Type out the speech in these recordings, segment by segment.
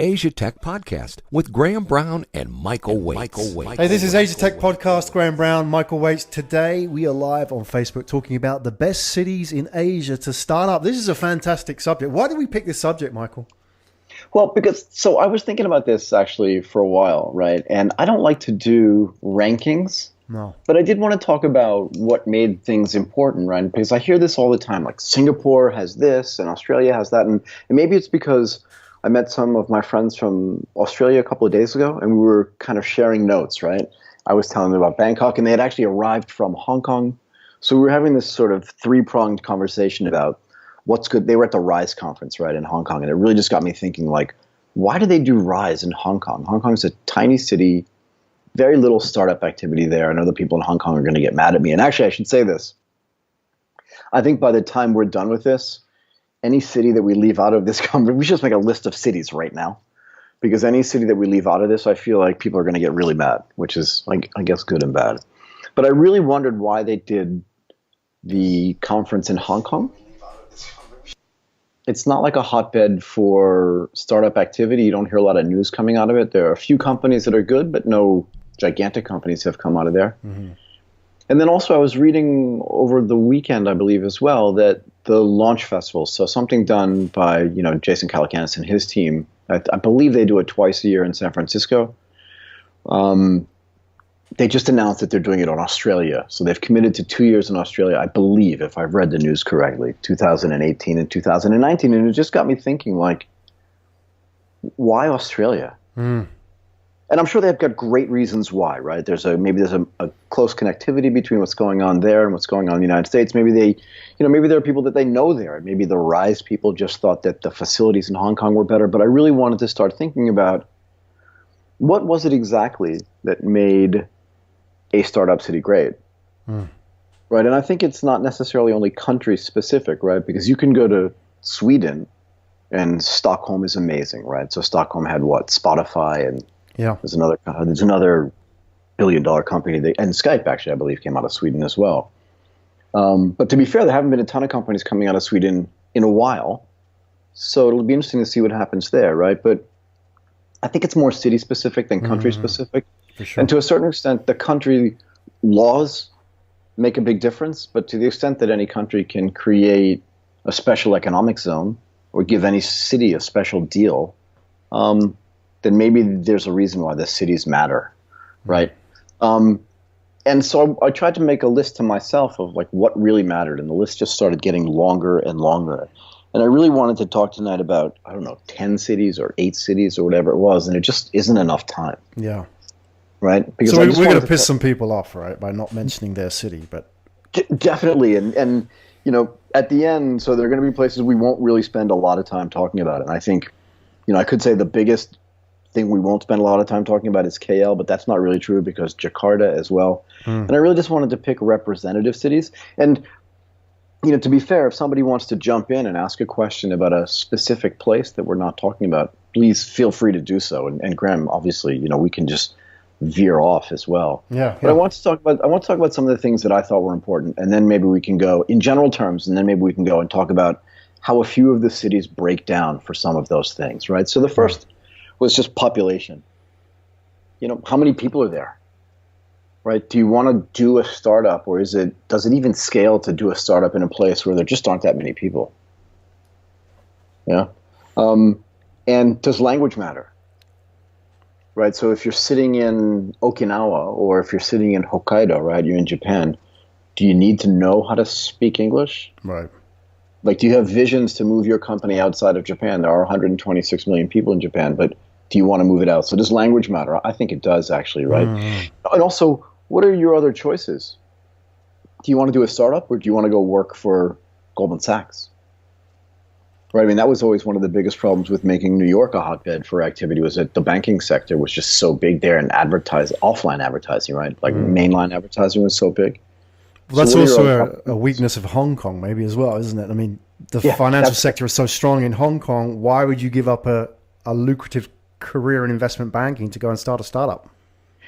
Asia Tech Podcast with Graham Brown and Michael Waits. Hey, this is Asia Tech Podcast, Graham Brown, Michael Waits. Today we are live on Facebook talking about the best cities in Asia to start up. This is a fantastic subject. Why did we pick this subject, Michael? Well, so I was thinking about this actually for a while, right? And I don't like to do rankings. No. But I did want to talk about what made things important, right? Because I hear this all the time, like Singapore has this and Australia has that. And maybe it's because I met some of my friends from Australia a couple of days ago, and we were kind of sharing notes, right? I was telling them about Bangkok, and they had actually arrived from Hong Kong. So we were having this sort of three-pronged conversation about what's good. They were at the RISE conference, right, in Hong Kong, and it really just got me thinking, like, why do they do RISE in Hong Kong? Hong Kong's a tiny city, very little startup activity there. I know the people in Hong Kong are going to get mad at me. And actually, I should say this. I think by the time we're done with this, any city that we leave out of this conference, we should just make a list of cities right now. Because any city that we leave out of this, I feel like people are going to get really mad, which is, I guess, good and bad. But I really wondered why they did the conference in Hong Kong. It's not like a hotbed for startup activity. You don't hear a lot of news coming out of it. There are a few companies that are good, but no gigantic companies have come out of there. Mm-hmm. And then also I was reading over the weekend, I believe as well, that the launch festival, so something done by, Jason Calacanis and his team, I believe they do it twice a year in San Francisco. They just announced that they're doing it on Australia. So they've committed to 2 years in Australia, I believe, if I've read the news correctly, 2018 and 2019. And it just got me thinking, like, why Australia? Mm. And I'm sure they've got great reasons why, right? Maybe there's a close connectivity between what's going on there and what's going on in the United States. Maybe maybe there are people that they know there. Maybe the RISE people just thought that the facilities in Hong Kong were better. But I really wanted to start thinking about what was it exactly that made a startup city great, right? And I think it's not necessarily only country specific, right? Because you can go to Sweden and Stockholm is amazing, right? So Stockholm had what? Spotify and there's another billion-dollar company, and Skype actually, I believe, came out of Sweden as well. But to be fair, there haven't been a ton of companies coming out of Sweden in a while, so it'll be interesting to see what happens there, right? But I think it's more city-specific than country-specific. For sure. And to a certain extent, the country laws make a big difference, but to the extent that any country can create a special economic zone or give any city a special deal, then maybe there's a reason why the cities matter, right? And so I tried to make a list to myself of like what really mattered, and the list just started getting longer and longer. And I really wanted to talk tonight about, 10 cities or 8 cities or whatever it was, and it just isn't enough time. Yeah. Right? Because so we're going to piss some people off, right, by not mentioning their city, but definitely. And at the end, so there are going to be places we won't really spend a lot of time talking about it. And I think, I could say the biggest thing we won't spend a lot of time talking about is KL, but that's not really true because Jakarta as well. And I really just wanted to pick representative cities. And, to be fair, if somebody wants to jump in and ask a question about a specific place that we're not talking about, please feel free to do so. And Graham, obviously, we can just veer off as well. Yeah. But I want to talk about some of the things that I thought were important, and then maybe we can go in general terms, and then maybe we can go and talk about how a few of the cities break down for some of those things, right? So the first was just population. How many people are there, right? Do you want to do a startup, or does it even scale to do a startup in a place where there just aren't that many people? Yeah. And does language matter? Right, so if you're sitting in Okinawa or if you're sitting in Hokkaido, right, you're in Japan, do you need to know how to speak English? Right. Like, do you have visions to move your company outside of Japan? There are 126 million people in Japan, but do you want to move it out? So does language matter? I think it does, actually, right? And also, what are your other choices? Do you want to do a startup, or do you want to go work for Goldman Sachs? Right. I mean, that was always one of the biggest problems with making New York a hotbed for activity, was that the banking sector was just so big there, and offline advertising, right? Like mainline advertising was so big. Well, that's also a weakness of Hong Kong, maybe as well, isn't it? I mean, the financial sector is so strong in Hong Kong. Why would you give up a lucrative career in investment banking to go and start a startup?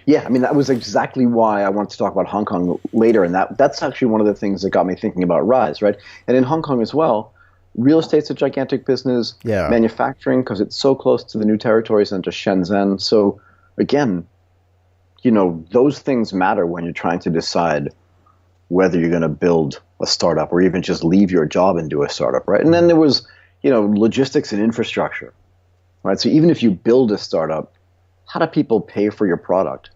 Yeah, I mean, that was exactly why I wanted to talk about Hong Kong later, and that's actually one of the things that got me thinking about RISE, right? And in Hong Kong as well, real estate's a gigantic business. Yeah. Manufacturing, because it's so close to the new territories and to Shenzhen. So again, those things matter when you're trying to decide whether you're going to build a startup or even just leave your job and do a startup, right? And then there was, logistics and infrastructure, right? So even if you build a startup, how do people pay for your product?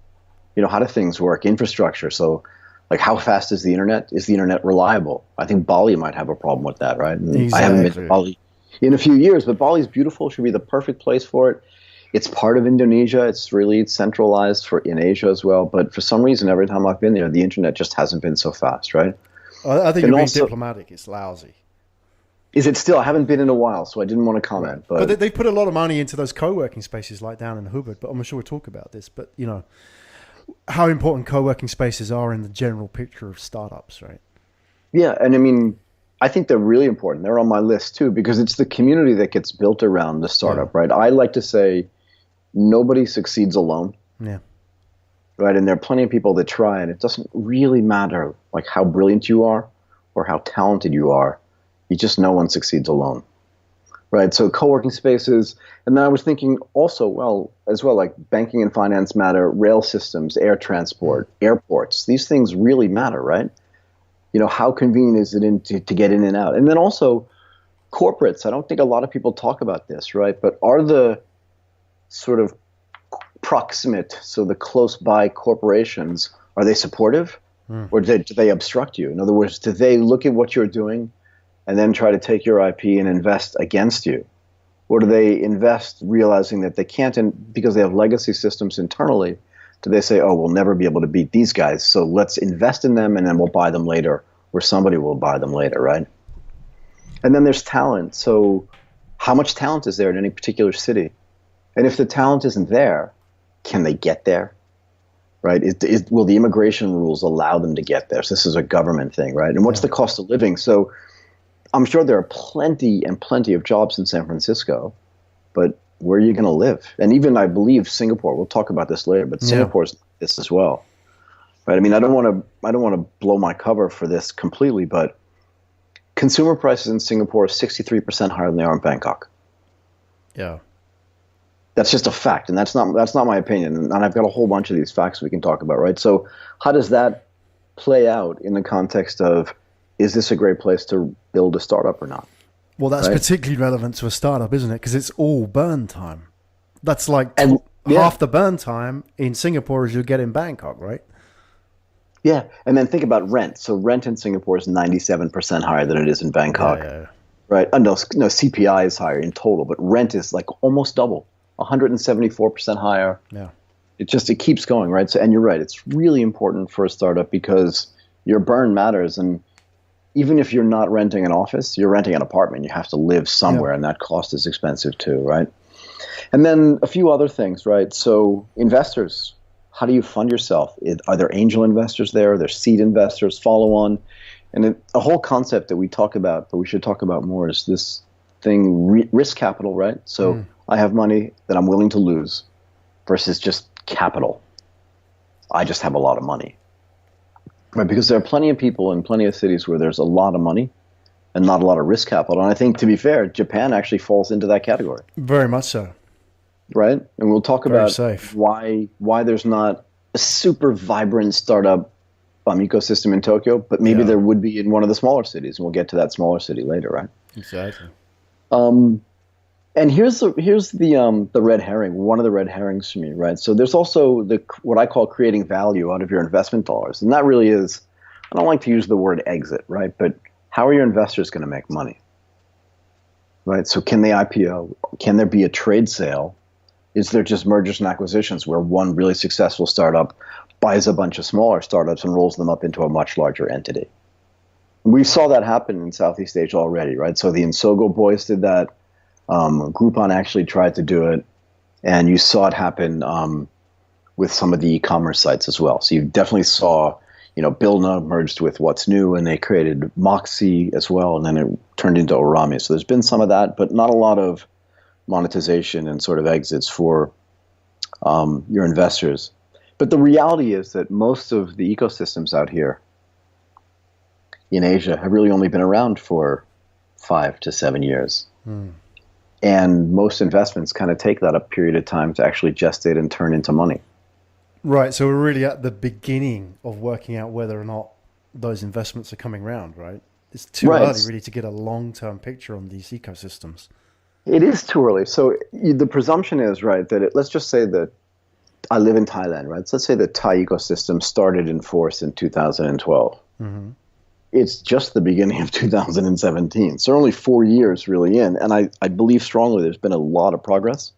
How do things work? Infrastructure. So like, how fast is the internet? Is the internet reliable? I think Bali might have a problem with that, right? And exactly. I haven't been to Bali in a few years, but Bali's beautiful, should be the perfect place for it. It's part of Indonesia. It's really centralized in Asia as well. But for some reason, every time I've been there, the internet just hasn't been so fast, right? I think you're being diplomatic. It's lousy. Is it still? I haven't been in a while, so I didn't want to comment. But they put a lot of money into those co-working spaces like down in Hubba. But I'm sure we'll talk about this. But, how important co-working spaces are in the general picture of startups, right? Yeah, and I think they're really important. They're on my list too, because it's the community that gets built around the startup, right? I like to say nobody succeeds alone. Yeah. Right, and there are plenty of people that try, and it doesn't really matter like how brilliant you are or how talented you are. No one succeeds alone. Right, so co-working spaces, and then I was thinking also, like banking and finance matter, rail systems, air transport, airports. These things really matter, right? How convenient is it to get in and out? And then also corporates. I don't think a lot of people talk about this, right? But are the sort of proximate, so the close by corporations, are they supportive or do they obstruct you? In other words, do they look at what you're doing and then try to take your IP and invest against you? Or do they invest realizing that they can't, and because they have legacy systems internally, do they say, oh, we'll never be able to beat these guys, so let's invest in them and then we'll buy them later, or somebody will buy them later, right? And then there's talent. So how much talent is there in any particular city? And if the talent isn't there, can they get there? Right? Will the immigration rules allow them to get there? So this is a government thing, right? And what's the cost of living? So I'm sure there are plenty and plenty of jobs in San Francisco, but where are you going to live? And even I believe Singapore. We'll talk about this later, but Singapore's this as well, right? I don't want to blow my cover for this completely, but consumer prices in Singapore are 63% higher than they are in Bangkok. Yeah. That's just a fact, and that's not my opinion. And I've got a whole bunch of these facts we can talk about, right? So how does that play out in the context of, is this a great place to build a startup or not? Well, that's particularly relevant to a startup, isn't it? Because it's all burn time. That's like half the burn time in Singapore as you get in Bangkok, right? Yeah, and then think about rent. So rent in Singapore is 97% higher than it is in Bangkok, right? No, CPI is higher in total, but rent is like almost double. 174% higher. Yeah. It keeps going, right? So, and you're right. It's really important for a startup because your burn matters. And even if you're not renting an office, you're renting an apartment. You have to live somewhere, and that cost is expensive too, right? And then a few other things, right? So investors, how do you fund yourself? Are there angel investors there? Are there seed investors, follow on? And a whole concept that we talk about, but we should talk about more, is this thing, risk capital, right? So I have money that I'm willing to lose versus just capital. I just have a lot of money, right? Because there are plenty of people in plenty of cities where there's a lot of money and not a lot of risk capital. And I think, to be fair, Japan actually falls into that category. Very much so. Right? And we'll talk about why there's not a super vibrant startup ecosystem in Tokyo, but maybe there would be in one of the smaller cities. And we'll get to that smaller city later, right? Exactly. And here's the red herring, one of the red herrings for me, right? So there's also what I call creating value out of your investment dollars. And that really is, I don't like to use the word exit, right? But how are your investors going to make money, right? So can they IPO? Can there be a trade sale? Is there just mergers and acquisitions where one really successful startup buys a bunch of smaller startups and rolls them up into a much larger entity? We saw that happen in Southeast Asia already, right? So the Insogo boys did that. Groupon actually tried to do it, and you saw it happen with some of the e-commerce sites as well. So you definitely saw, Bilna merged with What's New, and they created Moxie as well, and then it turned into Orami. So there's been some of that, but not a lot of monetization and sort of exits for your investors. But the reality is that most of the ecosystems out here in Asia have really only been around for 5 to 7 years. And most investments kind of take that a period of time to actually gestate and turn into money. Right. So we're really at the beginning of working out whether or not those investments are coming around, right? It's too early really to get a long-term picture on these ecosystems. It is too early. So the presumption is, right, that let's just say that I live in Thailand, right? So let's say the Thai ecosystem started in force in 2012. It's just the beginning of 2017. So only 4 years really in. And I believe strongly there's been a lot of progress.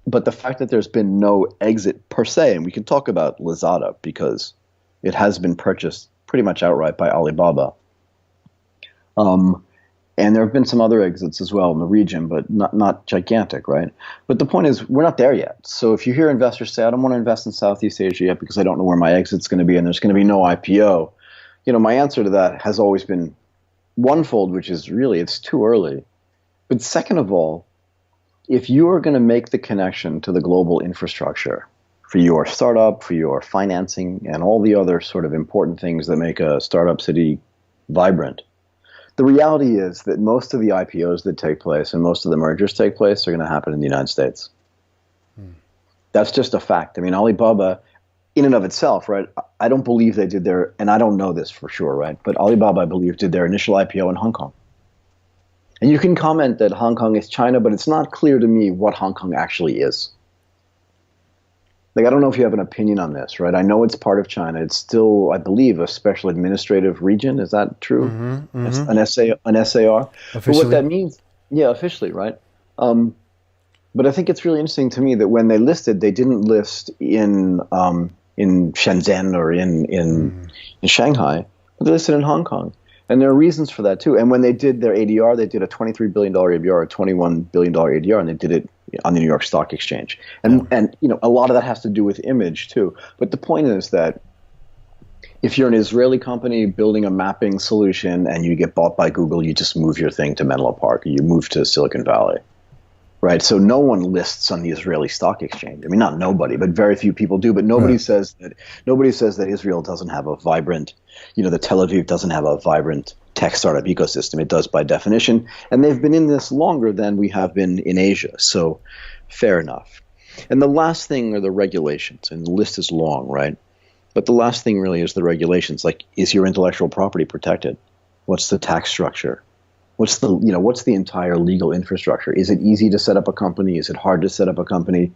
But the fact that there's been no exit per se, and we can talk about Lazada because it has been purchased pretty much outright by Alibaba. And there have been some other exits as well in the region, but not gigantic, right? But the point is, we're not there yet. So if you hear investors say, I don't want to invest in Southeast Asia yet because I don't know where my exit's going to be and there's going to be no IPO, my answer to that has always been onefold, which is really, it's too early. But second of all, if you are going to make the connection to the global infrastructure for your startup, for your financing, and all the other sort of important things that make a startup city vibrant, the reality is that most of the IPOs that take place and most of the mergers take place are going to happen in the United States. That's just a fact. I mean, Alibaba, in and of itself, right? I don't believe they did their, and I don't know this for sure, right? But Alibaba, I believe, did their initial IPO in Hong Kong. And you can comment that Hong Kong is China, but it's not clear to me what Hong Kong actually is. Like, I don't know if you have an opinion on this, right? I know it's part of China. It's still, I believe, a special administrative region. Is that true? An SAR. Officially. But what that means, yeah, officially, right? But I think it's really interesting to me that when they listed, they didn't list in Shenzhen or in Shanghai, but they listed in Hong Kong. And there are reasons for that too. And when they did their ADR, they did a $23 billion ADR, a $21 billion ADR, and they did it on the New York Stock Exchange. And a lot of that has to do with image too. But the point is that if you're an Israeli company building a mapping solution and you get bought by Google, you just move your thing to Menlo Park, or you move to Silicon Valley. Right, so no one lists on the Israeli Stock Exchange. I mean, not nobody, but very few people do. But nobody says that Israel doesn't have a vibrant, that Tel Aviv doesn't have a vibrant tech startup ecosystem. It does by definition, and they've been in this longer than we have been in Asia. So, fair enough. And the last thing are the regulations, and the list is long, right? But the last thing really is the regulations. Like, is your intellectual property protected? What's the tax structure? What's the entire legal infrastructure? Is it easy to set up a company? Is it hard to set up a company?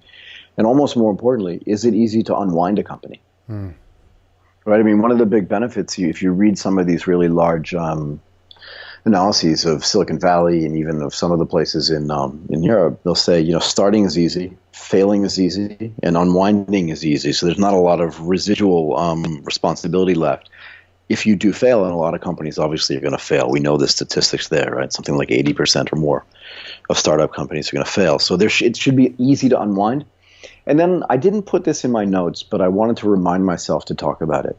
And almost more importantly, is it easy to unwind a company? Right? I mean, one of the big benefits, if you read some of these really large analyses of Silicon Valley and even of some of the places in Europe, they'll say, starting is easy, failing is easy, and unwinding is easy. So there's not a lot of residual responsibility left. If you do fail, and a lot of companies obviously are going to fail. We know the statistics there, right? Something like 80% or more of startup companies are going to fail. So it should be easy to unwind. And then I didn't put this in my notes, but I wanted to remind myself to talk about it.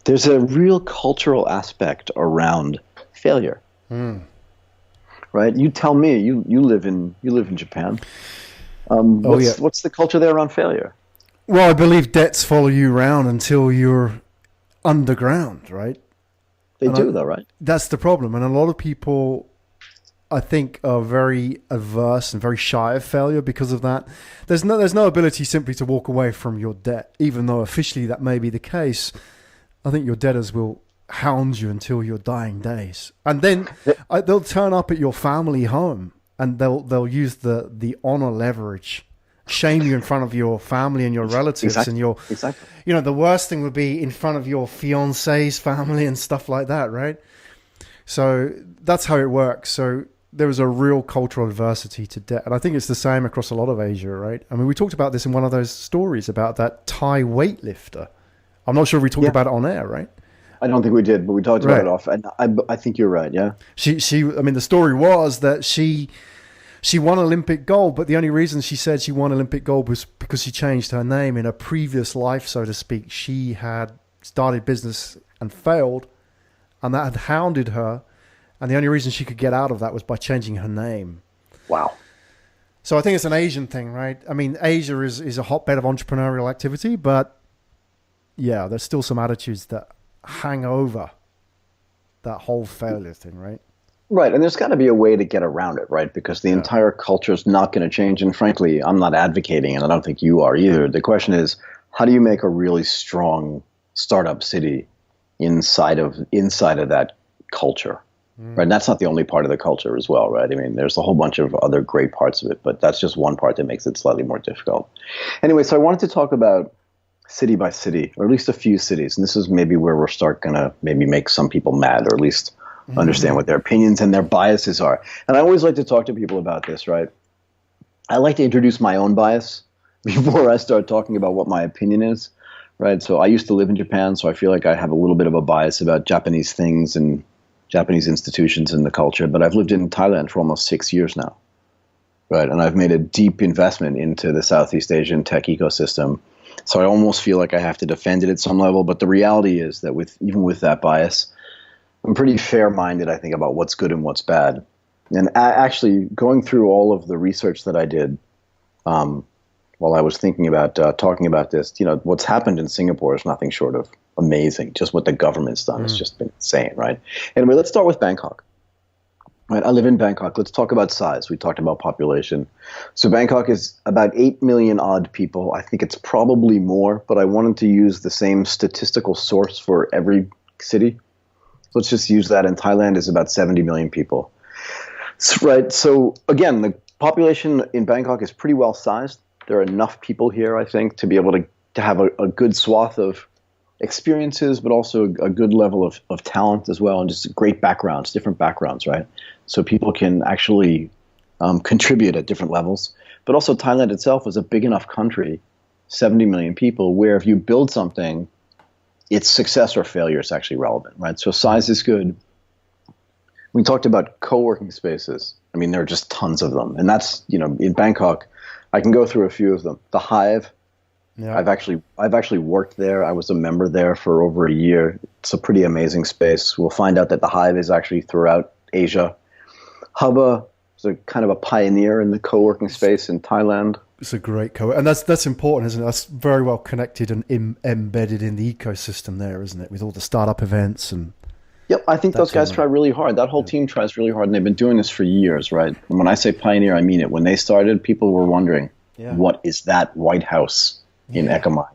There's a real cultural aspect around failure. Right? You tell me. You live in Japan. What's the culture there around failure? Well, I believe debts follow you around until you're underground, right? They do, though, right? That's the problem. And a lot of people, I think, are very averse and very shy of failure because of that. There's no ability simply to walk away from your debt, even though officially that may be the case. I think your debtors will hound you until your dying days, and then they'll turn up at your family home and they'll use the honor leverage, shame you in front of your family and your relatives. And the worst thing would be in front of your fiance's family and stuff like that, right? So that's how it works. So there is a real cultural adversity to debt, and I think it's the same across a lot of Asia, right? I mean, we talked about this in one of those stories about that Thai weightlifter. I'm not sure if we talked about it on air, right? I don't think we did, but we talked about it off, and I think you're right. Yeah. I mean, the story was that she won Olympic gold, but the only reason she said she won Olympic gold was because she changed her name. In a previous life, so to speak, she had started business and failed, and that had hounded her. And the only reason she could get out of that was by changing her name. Wow. So I think it's an Asian thing, right? I mean, Asia is a hotbed of entrepreneurial activity, but yeah, there's still some attitudes that hang over that whole failure thing, right? Right, and there's got to be a way to get around it, right? Because the entire culture is not going to change. And frankly, I'm not advocating, and I don't think you are either. The question is, how do you make a really strong startup city inside of that culture? Right, and that's not the only part of the culture as well, right? I mean, there's a whole bunch of other great parts of it, but that's just one part that makes it slightly more difficult. Anyway, so I wanted to talk about city by city, or at least a few cities, and this is maybe where we're going to maybe make some people mad, or at least understand what their opinions and their biases are. And I always like to talk to people about this, right? I like to introduce my own bias before I start talking about what my opinion is, right? So I used to live in Japan, so I feel like I have a little bit of a bias about Japanese things and Japanese institutions and the culture, but I've lived in Thailand for almost 6 years now, right? And I've made a deep investment into the Southeast Asian tech ecosystem. So I almost feel like I have to defend it at some level, but the reality is that even with that bias, I'm pretty fair-minded, I think, about what's good and what's bad. And actually, going through all of the research that I did while I was thinking about talking about this, what's happened in Singapore is nothing short of amazing. Just what the government's done has just been insane, right? Anyway, let's start with Bangkok. Right, I live in Bangkok. Let's talk about size. We talked about population. So Bangkok is about 8 million odd people. I think it's probably more, but I wanted to use the same statistical source for every city. Let's just use that. And Thailand is about 70 million people. Right. So again, the population in Bangkok is pretty well sized. There are enough people here, I think, to be able to have a good swath of experiences, but also a good level of talent as well, and just great backgrounds, different backgrounds, right? So people can actually contribute at different levels. But also Thailand itself is a big enough country, 70 million people, where if you build something, its success or failure is actually relevant, right? So size is good. We talked about co-working spaces. I mean, there are just tons of them. And that's, in Bangkok, I can go through a few of them. The Hive, I've actually worked there. I was a member there for over a year. It's a pretty amazing space. We'll find out that the Hive is actually throughout Asia. Hubba is a kind of a pioneer in the co-working space in Thailand. It's a great and that's important, isn't it? That's very well connected and embedded in the ecosystem there, isn't it? With all the startup events and. Yep, I think those guys try really hard. That whole team tries really hard, and they've been doing this for years, right? And when I say pioneer, I mean it. When they started, people were wondering, what is that White House in Ekamai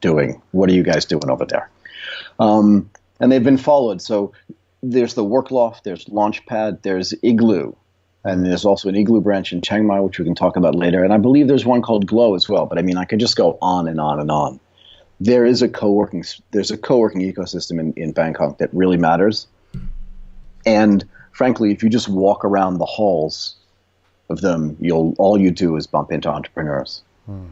doing? What are you guys doing over there? And they've been followed. So there's the WorkLoft, there's Launchpad, there's Iglu. And there's also an Iglu branch in Chiang Mai, which we can talk about later. And I believe there's one called Glow as well. But I mean, I could just go on and on and on. There's a co-working ecosystem in Bangkok that really matters. And frankly, if you just walk around the halls of them, all you do is bump into entrepreneurs.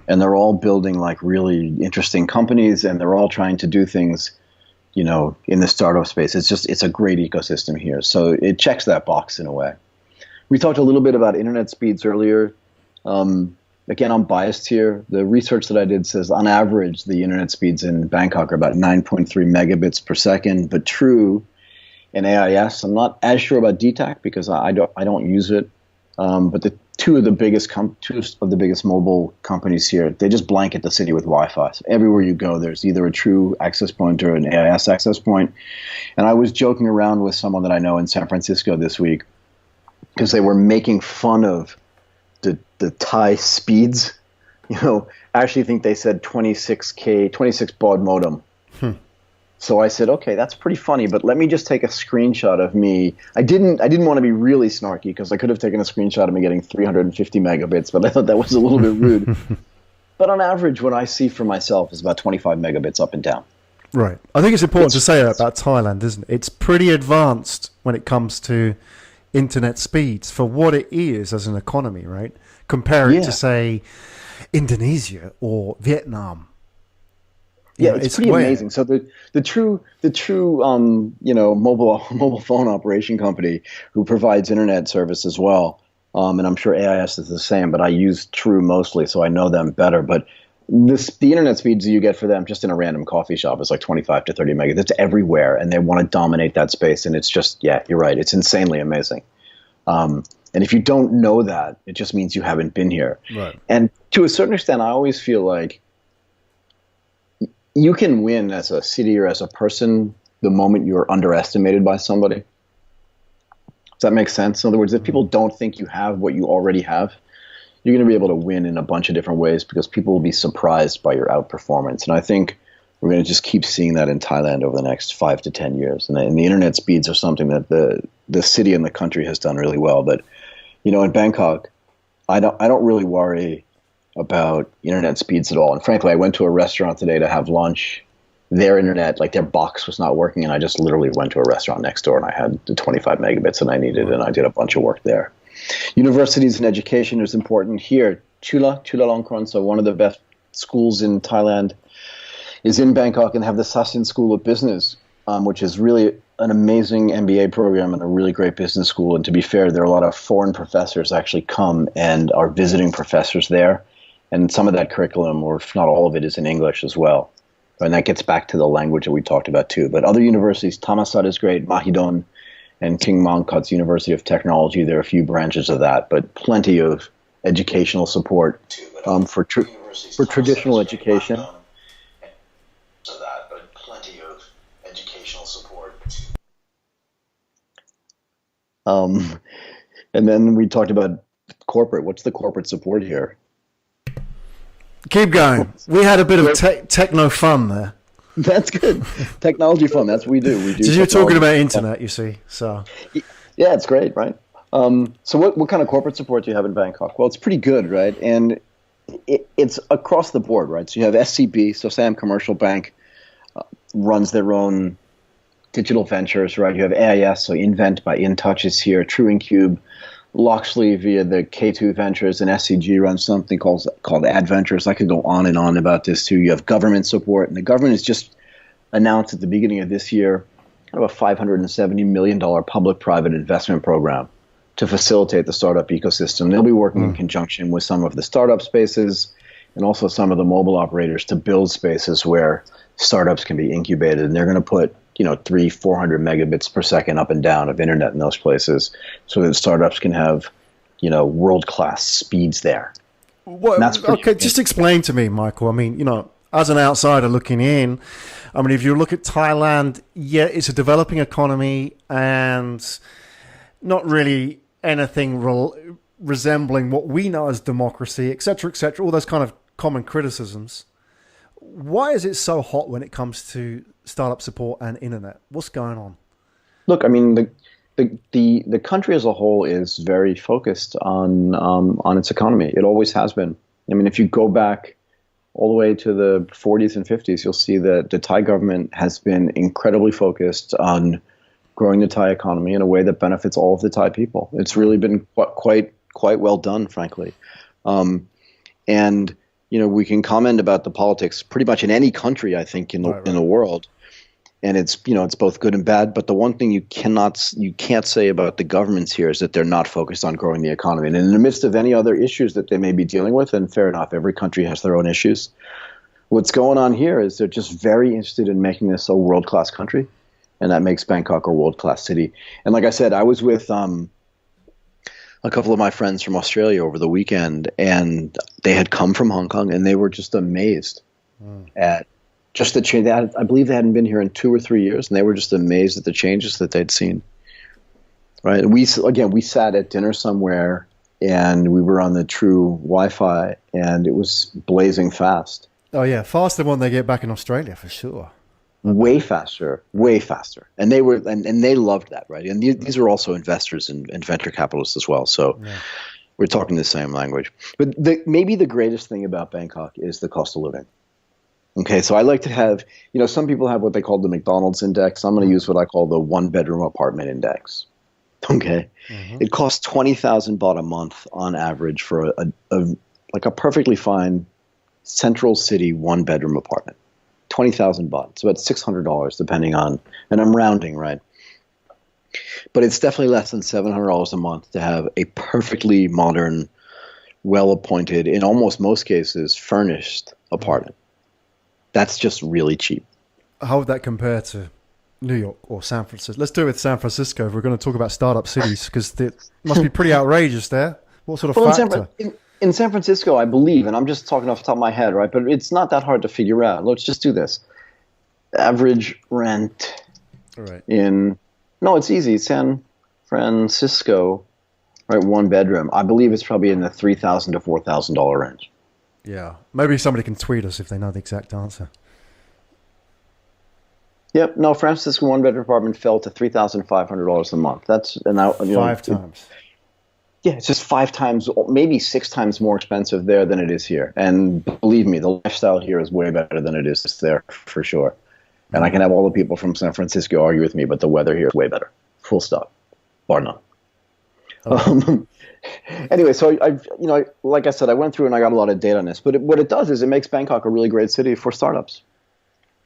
And they're all building like really interesting companies, and they're all trying to do things, in the startup space. It's a great ecosystem here. So it checks that box in a way. We talked a little bit about internet speeds earlier. Again, I'm biased here. The research that I did says on average, the internet speeds in Bangkok are about 9.3 megabits per second, but true in AIS. I'm not as sure about DTAC because I don't use it. But the two of the biggest mobile companies here, they just blanket the city with Wi-Fi. So everywhere you go, there's either a true access point or an AIS access point. And I was joking around with someone that I know in San Francisco this week because they were making fun of the Thai speeds. I actually think they said 26 baud modem. So I said, okay, that's pretty funny, but let me just take a screenshot of me. I didn't want to be really snarky because I could have taken a screenshot of me getting 350 megabits, but I thought that was a little bit rude. But on average, what I see for myself is about 25 megabits up and down. Right. I think it's important to say about Thailand, isn't it? It's pretty advanced when it comes to internet speeds for what it is as an economy, right? Compare it to, say, Indonesia or Vietnam. Yeah, it's pretty amazing. So the true mobile phone operation company who provides internet service as well, and I'm sure AIS is the same, but I use True mostly, so I know them better. But the internet speeds you get for them just in a random coffee shop is like 25 to 30 megas. It's everywhere, and they want to dominate that space, and it's just, you're right, it's insanely amazing. And if you don't know that, it just means you haven't been here. Right. And to a certain extent, I always feel like you can win as a city or as a person the moment you're underestimated by somebody. Does that make sense? In other words, if people don't think you have what you already have, you're going to be able to win in a bunch of different ways because people will be surprised by your outperformance. And I think we're going to just keep seeing that in Thailand over the next 5 to 10 years. And the internet speeds are something that the city and the country has done really well. But, in Bangkok, I don't really worry about internet speeds at all. And frankly, I went to a restaurant today to have lunch. Their internet, like their box was not working, and I just literally went to a restaurant next door and I had the 25 megabits that I needed, and I did a bunch of work there. Universities and education is important here. Chulalongkorn, so one of the best schools in Thailand, is in Bangkok, and have the Sasin School of Business, which is really an amazing MBA program and a really great business school. And to be fair, there are a lot of foreign professors actually come and are visiting professors there, and some of that curriculum, or if not all of it, is in English as well. And that gets back to the language that we talked about too. But other universities, Thamassat is great, Mahidol, and King Mongkut's University of Technology. There are a few branches of that, but plenty of educational support for traditional education. And then we talked about corporate. What's the corporate support here? Keep going. We had a bit of techno fun there. That's good. Technology fun. That's what we do. So you're talking about internet, you see. So yeah, it's great, right? So what kind of corporate support do you have in Bangkok? Well, it's pretty good, right? And it's across the board, right? So you have SCB, so Sam Commercial Bank runs their own digital ventures, right? You have AIS, so Invent by InTouch is here, TrueIncube, Loxley via the K2 Ventures, and SCG runs something called Adventures. I could go on and on about this too. You have government support, and the government has just announced at the beginning of this year kind of a $570 million public-private investment program to facilitate the startup ecosystem. They'll be working in conjunction with some of the startup spaces and also some of the mobile operators to build spaces where startups can be incubated, and they're going to put 300-400 megabits per second up and down of internet in those places so that startups can have, world-class speeds there. Well, okay, just explain to me, Michael. I mean, as an outsider looking in, I mean, if you look at Thailand, yeah, it's a developing economy and not really anything resembling what we know as democracy, et cetera, all those kind of common criticisms. Why is it so hot when it comes to startup support and internet? What's going on? Look, I mean, the country as a whole is very focused on its economy. It always has been. I mean, if you go back all the way to the 40s and 50s, you'll see that the Thai government has been incredibly focused on growing the Thai economy in a way that benefits all of the Thai people. It's really been quite well done, frankly. And we can comment about the politics pretty much in any country, I think, in the world. And it's both good and bad. But the one thing you can't say about the governments here is that they're not focused on growing the economy. And in the midst of any other issues that they may be dealing with, and fair enough, every country has their own issues. What's going on here is they're just very interested in making this a world-class country. And that makes Bangkok a world-class city. And like I said, I was with a couple of my friends from Australia over the weekend, and they had come from Hong Kong, and they were just amazed at just the change. I believe they hadn't been here in 2 or 3 years, and they were just amazed at the changes that they'd seen. Right? And we sat at dinner somewhere, and we were on the True Wi-Fi, and it was blazing fast. Oh yeah, faster when they get back in Australia for sure. Way faster. And they were, and they loved that, right? And these are also investors and venture capitalists as well. So we're talking the same language. But maybe the greatest thing about Bangkok is the cost of living. Okay, so I like to have, some people have what they call the McDonald's index. I'm going to use what I call the one-bedroom apartment index. Okay, It costs 20,000 baht a month on average for a perfectly fine central city one-bedroom apartment. 20,000 baht. It's about $600 depending on, and I'm rounding, right? But it's definitely less than $700 a month to have a perfectly modern, well-appointed, in almost most cases, furnished apartment. That's just really cheap. How would that compare to New York or San Francisco? Let's do it with San Francisco if we're going to talk about startup cities, because it must be pretty outrageous there. What sort of factor? In San Francisco, I believe, and I'm just talking off the top of my head, right? But it's not that hard to figure out. Let's just do this. Average rent it's easy. San Francisco, right, one bedroom, I believe it's probably in the $3,000 to $4,000 range. Yeah. Maybe somebody can tweet us if they know the exact answer. Yep. No, Francisco one bedroom apartment fell to $3,500 a month. That's Five times. Yeah, it's just 5 times, maybe 6 times more expensive there than it is here. And believe me, the lifestyle here is way better than it is there for sure. And I can have all the people from San Francisco argue with me, but the weather here is way better. Full stop, bar none. Okay. Anyway, so like I said, I went through and I got a lot of data on this. But what it does is it makes Bangkok a really great city for startups.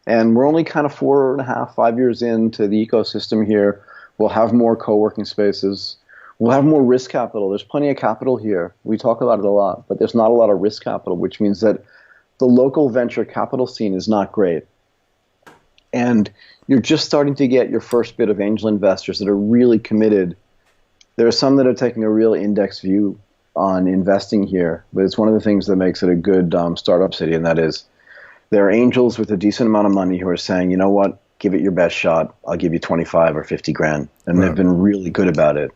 And we're only kind of 4.5, 5 years into the ecosystem here. We'll have more co-working spaces. We'll have more risk capital. There's plenty of capital here. We talk about it a lot, but there's not a lot of risk capital, which means that the local venture capital scene is not great. And you're just starting to get your first bit of angel investors that are really committed. There are some that are taking a real index view on investing here, but it's one of the things that makes it a good startup city, and that is there are angels with a decent amount of money who are saying, you know what, give it your best shot. I'll give you 25 or 50 grand. And They've been really good about it.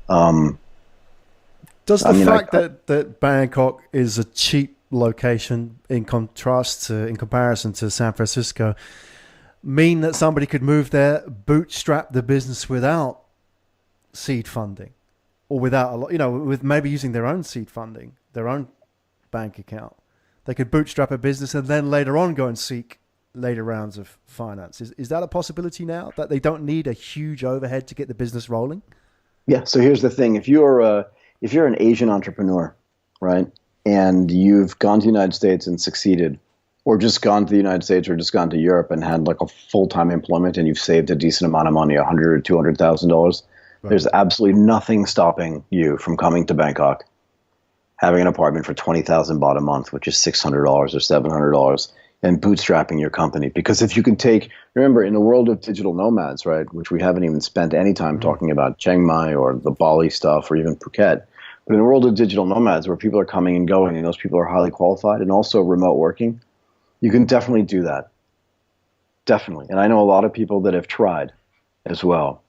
Does the fact that Bangkok is a cheap location in comparison to San Francisco mean that somebody could move there, bootstrap the business without seed funding, or without a lot, with maybe using their own seed funding, their own bank account? They could bootstrap a business and then later on go and seek later rounds of finance. Is that a possibility now, that they don't need a huge overhead to get the business rolling? Yeah. So here's the thing: if you're an Asian entrepreneur, right, and you've gone to the United States and succeeded, or just gone to the United States or just gone to Europe and had like a full-time employment, and you've saved a decent amount of money, $100,000 or $200,000, there's absolutely nothing stopping you from coming to Bangkok, having an apartment for $20,000 baht a month, which is $600 or $700, and bootstrapping your company. Because if you can remember, in the world of digital nomads, right, which we haven't even spent any time talking about Chiang Mai or the Bali stuff or even Phuket, but in the world of digital nomads where people are coming and going and those people are highly qualified and also remote working, you can definitely do that. Definitely. And I know a lot of people that have tried as well.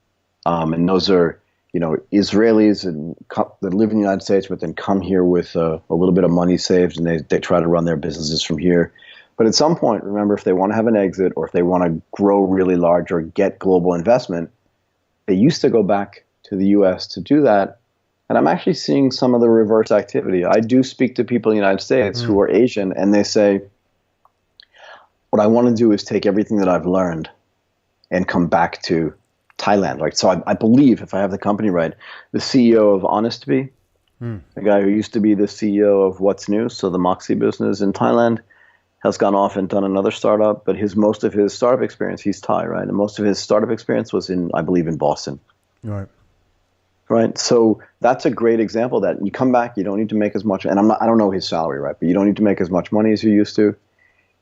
And those are, Israelis that live in the United States, but then come here with a little bit of money saved, and they try to run their businesses from here. But at some point, remember, if they want to have an exit or if they want to grow really large or get global investment, they used to go back to the U.S. to do that. And I'm actually seeing some of the reverse activity. I do speak to people in the United States who are Asian, and they say, what I want to do is take everything that I've learned and come back to Thailand. Right? So I believe, if I have the company right, the CEO of HonestBee, the guy who used to be the CEO of What's New, so the Moxie business in Thailand, has gone off and done another startup, but most of his startup experience, he's Thai, right? And most of his startup experience was I believe in Boston. Right. Right. So that's a great example that you come back, you don't need to make as much, and I don't know his salary, right? But you don't need to make as much money as you used to,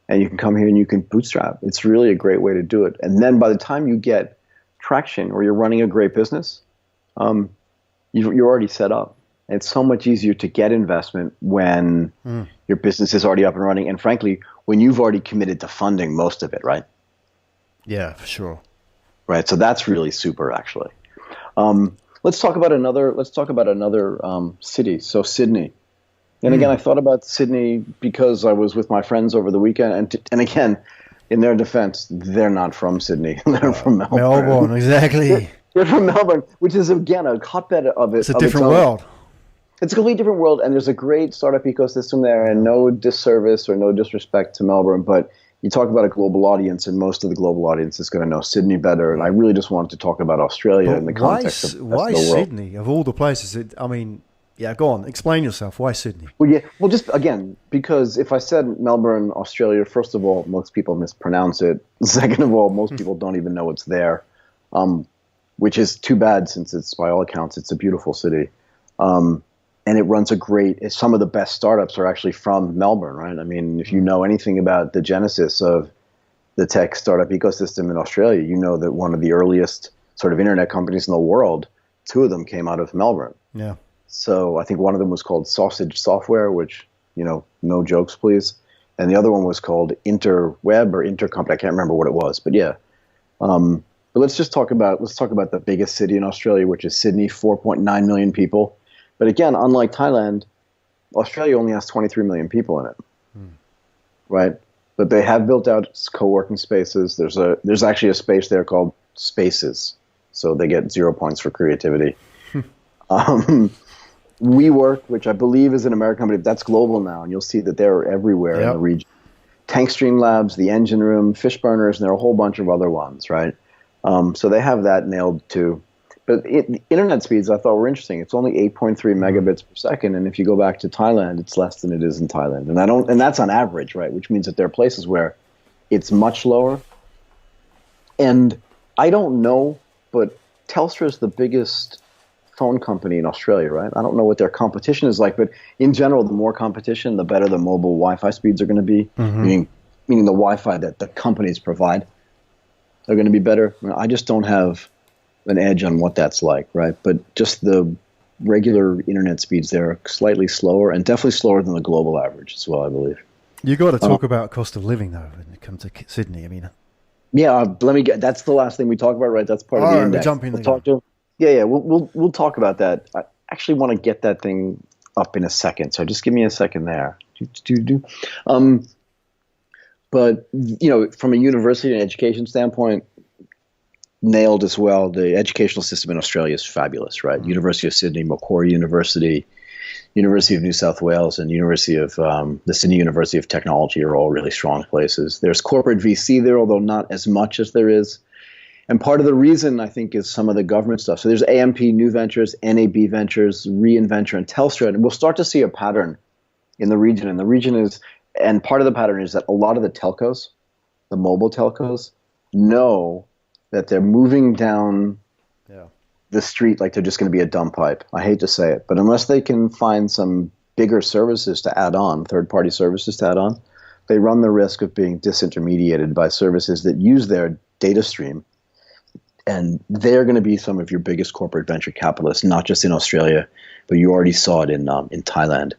and you can come here and you can bootstrap. It's really a great way to do it. And then by the time you get traction or you're running a great business, you're already set up. It's so much easier to get investment when your business is already up and running. And frankly, when you've already committed to funding most of it, right? Yeah, for sure. Right. So that's really super, actually. Let's talk about another city. So Sydney. And again, I thought about Sydney because I was with my friends over the weekend. And again, in their defense, they're not from Sydney. They're from Melbourne. Melbourne, exactly. They're from Melbourne, which is, again, a hotbed of it. It's a different world. It's a completely different world, and there's a great startup ecosystem there, and no disservice or no disrespect to Melbourne, but you talk about a global audience, and most of the global audience is going to know Sydney better, and I really just wanted to talk about Australia in the context of the world. Why Sydney, of all the places? Go on, explain yourself. Why Sydney? Well, just, again, because if I said Melbourne, Australia, first of all, most people mispronounce it. Second of all, most people don't even know it's there, which is too bad since it's, by all accounts, it's a beautiful city. And it runs some of the best startups are actually from Melbourne, right? I mean, if you know anything about the genesis of the tech startup ecosystem in Australia, you know that one of the earliest sort of internet companies in the world, 2 of them came out of Melbourne. Yeah. So I think one of them was called Sausage Software, which, no jokes, please. And the other one was called Interweb or Intercompany. I can't remember what it was, but yeah. But But let's talk about the biggest city in Australia, which is Sydney, 4.9 million people. But again, unlike Thailand, Australia only has 23 million people in it, right? But they have built out co-working spaces. There's actually a space there called Spaces, so they get 0 points for creativity. WeWork, which I believe is an American company, that's global now, and you'll see that they're everywhere in the region. Tankstream Labs, the Engine Room, Fish Burners, and there are a whole bunch of other ones, right? So they have that nailed too. But internet speeds I thought were interesting. It's only 8.3 megabits per second, and if you go back to Thailand, it's less than it is in Thailand. And that's on average, right? Which means that there are places where it's much lower. And I don't know, but Telstra is the biggest phone company in Australia, right? I don't know what their competition is like, but in general, the more competition, the better the mobile Wi-Fi speeds are going to be, meaning the Wi-Fi that the companies provide are going to be better. I just don't have an edge on what that's like, right? But just the regular internet speeds there are slightly slower, and definitely slower than the global average as well, I believe. You got to talk about cost of living, though, when it comes to Sydney. I mean, yeah, that's the last thing we talk about, right? That's part of the index. We'll talk about that. I actually want to get that thing up in a second, so just give me a second there. But from a university and education standpoint, nailed as well. The educational system in Australia is fabulous, right? University of Sydney, Macquarie University, University of New South Wales, and University of the Sydney University of Technology are all really strong places. There's corporate VC there, although not as much as there is. And part of the reason, I think, is some of the government stuff. So there's AMP, New Ventures, NAB Ventures, Reinventure, and Telstra. And we'll start to see a pattern in the region. And part of the pattern is that a lot of the telcos, the mobile telcos, know that they're moving down the street like they're just going to be a dump pipe. I hate to say it, but unless they can find some bigger services to add on, third-party services to add on, they run the risk of being disintermediated by services that use their data stream. And they're going to be some of your biggest corporate venture capitalists, not just in Australia, but you already saw it in Thailand.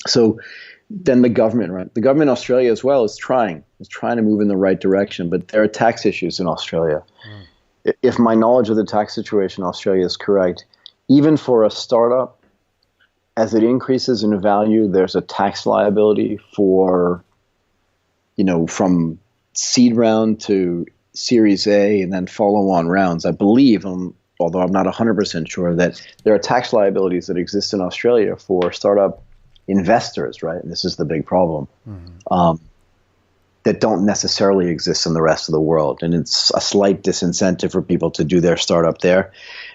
So then the government, right? The government in Australia as well is trying to move in the right direction, but there are tax issues in Australia. If my knowledge of the tax situation in Australia is correct, even for a startup, as it increases in value, there's a tax liability for, from seed round to Series A and then follow-on rounds. I believe, although I'm not 100% sure, that there are tax liabilities that exist in Australia for startup investors, right? And this is the big problem, that don't necessarily exist in the rest of the world. And it's a slight disincentive for people to do their startup there.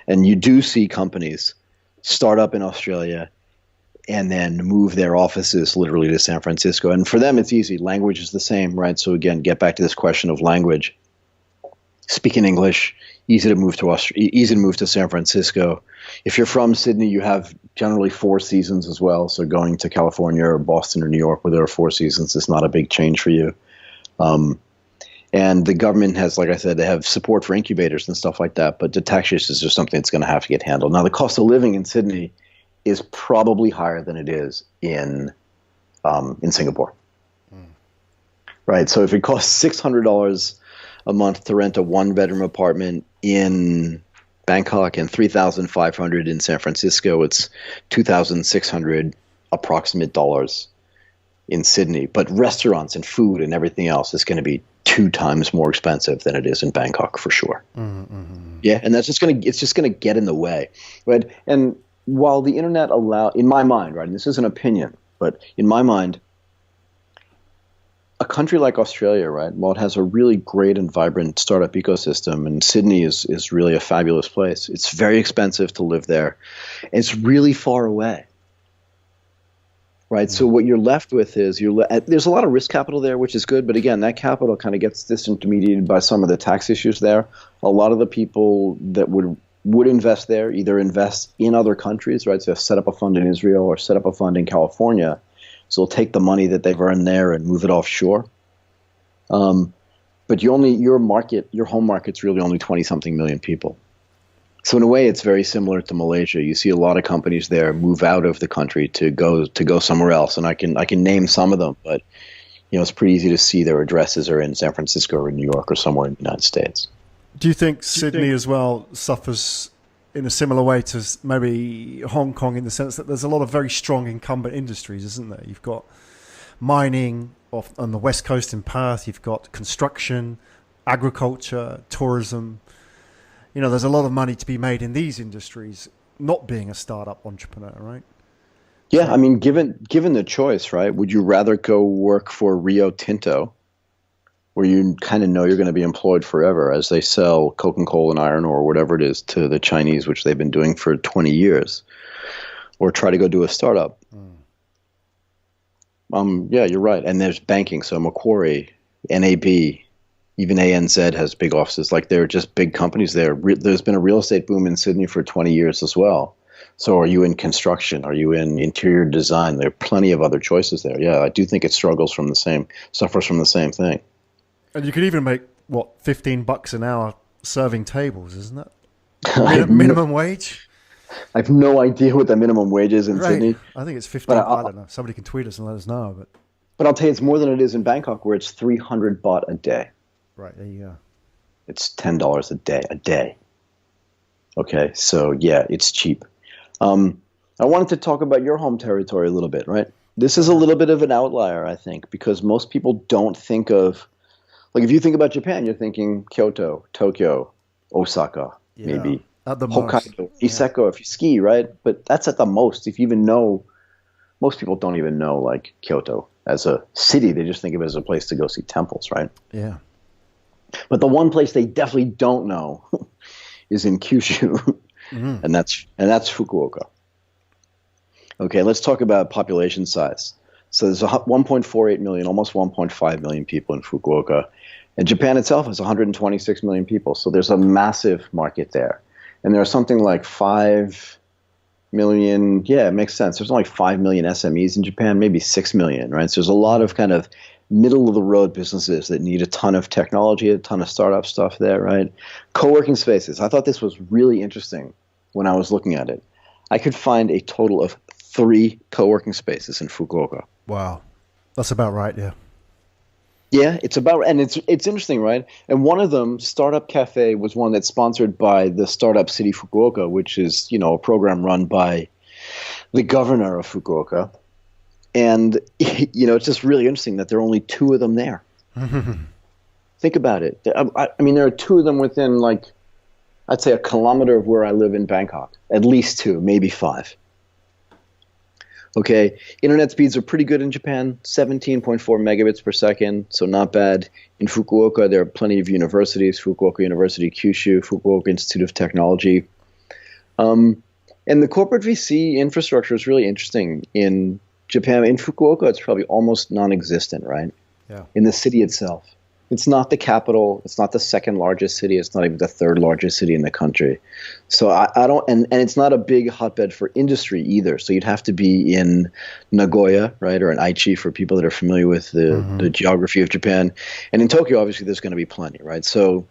And you do see companies start up in Australia and then move their offices literally to San Francisco. And for them, it's easy. Language is the same, right? So again, get back to this question of language. Speaking English, easy to move to San Francisco. If you're from Sydney, you have generally 4 seasons as well. So going to California or Boston or New York where there are 4 seasons is not a big change for you. And the government has, like I said, they have support for incubators and stuff like that. But the tax issues are something that's going to have to get handled. Now, the cost of living in Sydney is probably higher than it is in Singapore. Right. So if it costs $600 a month to rent a 1-bedroom apartment in Bangkok and $3,500 in San Francisco, it's $2,600 approximate dollars in Sydney. But restaurants and food and everything else is going to be 2 times more expensive than it is in Bangkok for sure. Yeah, and it's just going to get in the way, right? And while the internet in my mind, right, and this is an opinion, but in my mind, a country like Australia, right, while it has a really great and vibrant startup ecosystem, and Sydney is really a fabulous place, it's very expensive to live there. And it's really far away, right? So what you're left with is there's a lot of risk capital there, which is good. But again, that capital kind of gets disintermediated by some of the tax issues there. A lot of the people that would invest there either invest in other countries, right? So set up a fund in Israel or set up a fund in California. So they'll take the money that they've earned there and move it offshore. But your home market's really only 20-something million people. So in a way, it's very similar to Malaysia. You see a lot of companies there move out of the country to go somewhere else, and I can name some of them. But it's pretty easy to see their addresses are in San Francisco or New York or somewhere in the United States. Do you think Sydney as well suffers in a similar way to maybe Hong Kong, in the sense that there's a lot of very strong incumbent industries, isn't there? You've got mining on the west coast in Perth, you've got construction, agriculture, tourism. There's a lot of money to be made in these industries, not being a startup entrepreneur, right? Yeah, I mean, given the choice, right, would you rather go work for Rio Tinto, where you kind of know you're going to be employed forever as they sell coke coal and iron ore, whatever it is, to the Chinese, which they've been doing for 20 years, or try to go do a startup? Yeah, you're right. And there's banking. So Macquarie, NAB, even ANZ has big offices. Like, they're just big companies there. There's been a real estate boom in Sydney for 20 years as well. So are you in construction? Are you in interior design? There are plenty of other choices there. Yeah, I do think it suffers from the same thing. And you could even make, $15 an hour serving tables, isn't it? Minimum wage? I have no idea what the minimum wage is in Sydney. I think it's 15. I don't know. Somebody can tweet us and let us know. But I'll tell you, it's more than it is in Bangkok, where it's 300 baht a day. Right, there you go. It's $10 a day. Okay, so yeah, it's cheap. I wanted to talk about your home territory a little bit, right? This is a little bit of an outlier, I think, because most people don't think of, like, if you think about Japan, you're thinking Kyoto, Tokyo, Osaka, maybe at the Hokkaido, Niseko if you ski, right? But that's at the most. If you even know, most people don't even know, like, Kyoto as a city. They just think of it as a place to go see temples, right? Yeah. But the one place they definitely don't know is in Kyushu, and that's Fukuoka. Okay, let's talk about population size. So there's 1.48 million, almost 1.5 million people in Fukuoka. And Japan itself has 126 million people. So there's a massive market there. And there are something like 5 million, yeah, it makes sense. There's only 5 million SMEs in Japan, maybe 6 million, right? So there's a lot of kind of middle-of-the-road businesses that need a ton of technology, a ton of startup stuff there, right? Co-working spaces. I thought this was really interesting when I was looking at it. I could find a total of 3 co-working spaces in Fukuoka. Wow. That's about right, yeah. Yeah, it's interesting, right? And one of them, Startup Cafe, was one that's sponsored by the Startup City Fukuoka, which is, a program run by the governor of Fukuoka. And, it's just really interesting that there are only 2 of them there. Think about it. I mean, there are 2 of them within, like, I'd say a kilometer of where I live in Bangkok. At least 2, maybe 5. Okay, internet speeds are pretty good in Japan, 17.4 megabits per second, so not bad. In Fukuoka, there are plenty of universities, Fukuoka University, Kyushu, Fukuoka Institute of Technology. And the corporate VC infrastructure is really interesting in Japan. In Fukuoka, it's probably almost non-existent, right? Yeah. In the city itself. It's not the capital. It's not the second largest city. It's not even the third largest city in the country. So I don't, and it's not a big hotbed for industry either. So you'd have to be in Nagoya, right, or in Aichi for people that are familiar with the geography of Japan. And in Tokyo, obviously, there's going to be plenty, right? So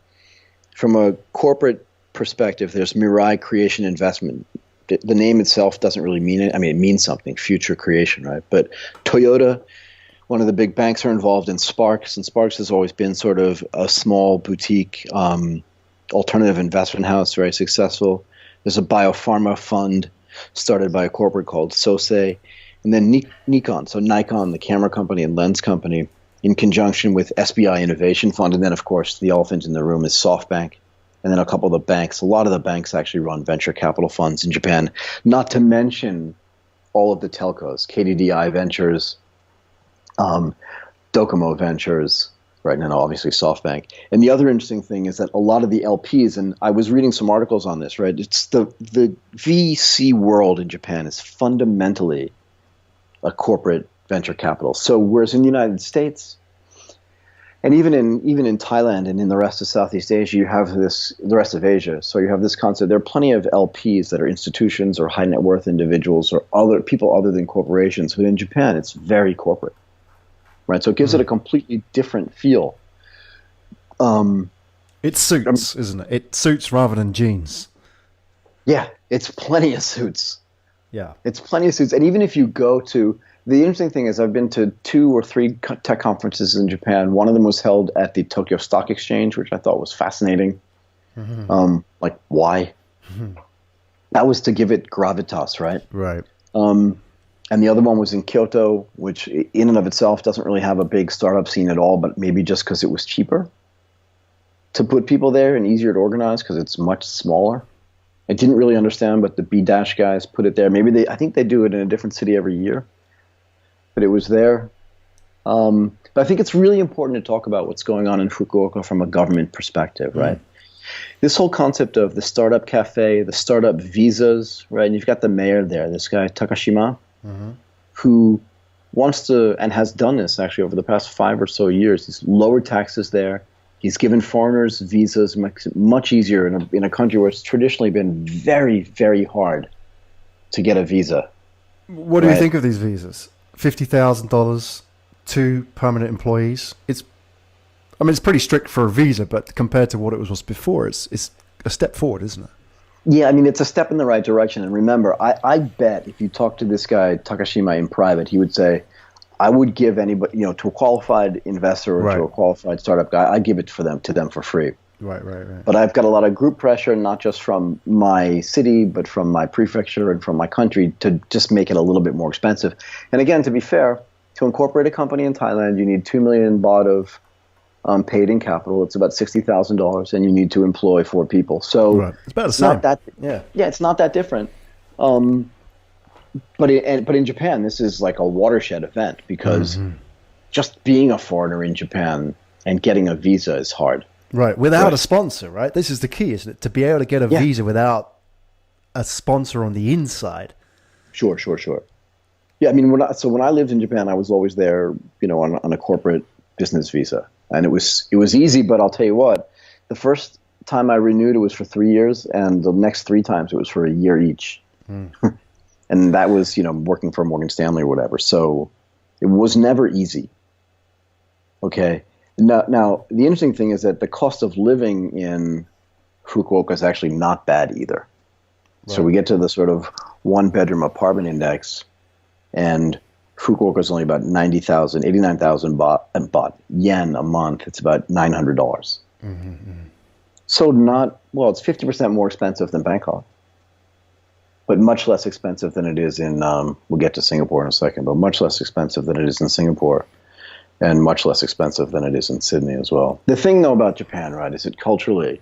from a corporate perspective, there's Mirai Creation Investment. The name itself doesn't really mean it. I mean, it means something, future creation, right? But Toyota, one of the big banks, are involved in Sparks, and Sparks has always been sort of a small boutique alternative investment house, very successful. There's a biopharma fund started by a corporate called Sosei, and then Nikon, so Nikon, the camera company and lens company, in conjunction with SBI Innovation Fund, and then, of course, the elephant in the room is SoftBank, and then a couple of the banks. A lot of the banks actually run venture capital funds in Japan, not to mention all of the telcos, KDDI Ventures, Docomo Ventures, right now, obviously SoftBank. And the other interesting thing is that a lot of the LPs, and I was reading some articles on this, right? It's the VC world in Japan is fundamentally a corporate venture capital. So whereas in the United States, and even in Thailand and in the rest of Southeast Asia, you have the rest of Asia. So you have this concept. There are plenty of LPs that are institutions or high net worth individuals or other people other than corporations. But in Japan, it's very corporate. Right, so it gives it a completely different feel. It suits, isn't it? It suits rather than jeans. Yeah, it's plenty of suits. Yeah, it's plenty of suits. And even if you go to, the interesting thing is I've been to 2 or 3 tech conferences in Japan. One of them was held at the Tokyo Stock Exchange, which I thought was fascinating. Like, why? That was to give it gravitas, right? Right. And the other one was in Kyoto, which in and of itself doesn't really have a big startup scene at all, but maybe just because it was cheaper to put people there and easier to organize because it's much smaller. I didn't really understand, but the B-Dash guys put it there. I think they do it in a different city every year, but it was there. But I think it's really important to talk about what's going on in Fukuoka from a government perspective, right? This whole concept of the startup cafe, the startup visas, right? And you've got the mayor there, this guy Takashima, who wants to and has done this actually over the past 5 or so years. He's lowered taxes there. He's given foreigners visas, makes it much easier in a country where it's traditionally been very, very hard to get a visa. What do you think of these visas? $50,000 to permanent employees. It's pretty strict for a visa, but compared to what it was before, it's a step forward, isn't it? Yeah, I mean, it's a step in the right direction. And remember, I bet if you talk to this guy, Takashima, in private, he would say, I would give anybody, to a qualified investor or to a qualified startup guy, I give it to them for free. Right. But I've got a lot of group pressure, not just from my city, but from my prefecture and from my country to just make it a little bit more expensive. And again, to be fair, to incorporate a company in Thailand, you need 2 million baht of paid in capital. It's about $60,000, and you need to employ 4 people. So it's about the same. It's not that different. But in Japan, this is like a watershed event because just being a foreigner in Japan and getting a visa is hard. Right, without a sponsor, right? This is the key, isn't it? To be able to get a visa without a sponsor on the inside. Sure. Yeah, I mean, when I lived in Japan, I was always there, on a corporate business visa. And it was easy, but I'll tell you what, the first time I renewed, it was for 3 years, and the next 3 times it was for a year each. And that was, working for Morgan Stanley or whatever. So it was never easy. Okay. Now the interesting thing is that the cost of living in Fukuoka is actually not bad either. Right. So we get to the sort of 1-bedroom apartment index, and Fukuoka is only about 89,000 baht, yen a month. It's about $900. So it's 50% more expensive than Bangkok, but much less expensive than it is in, we'll get to Singapore in a second, but much less expensive than it is in Singapore, and much less expensive than it is in Sydney as well. The thing, though, about Japan, right, is it culturally,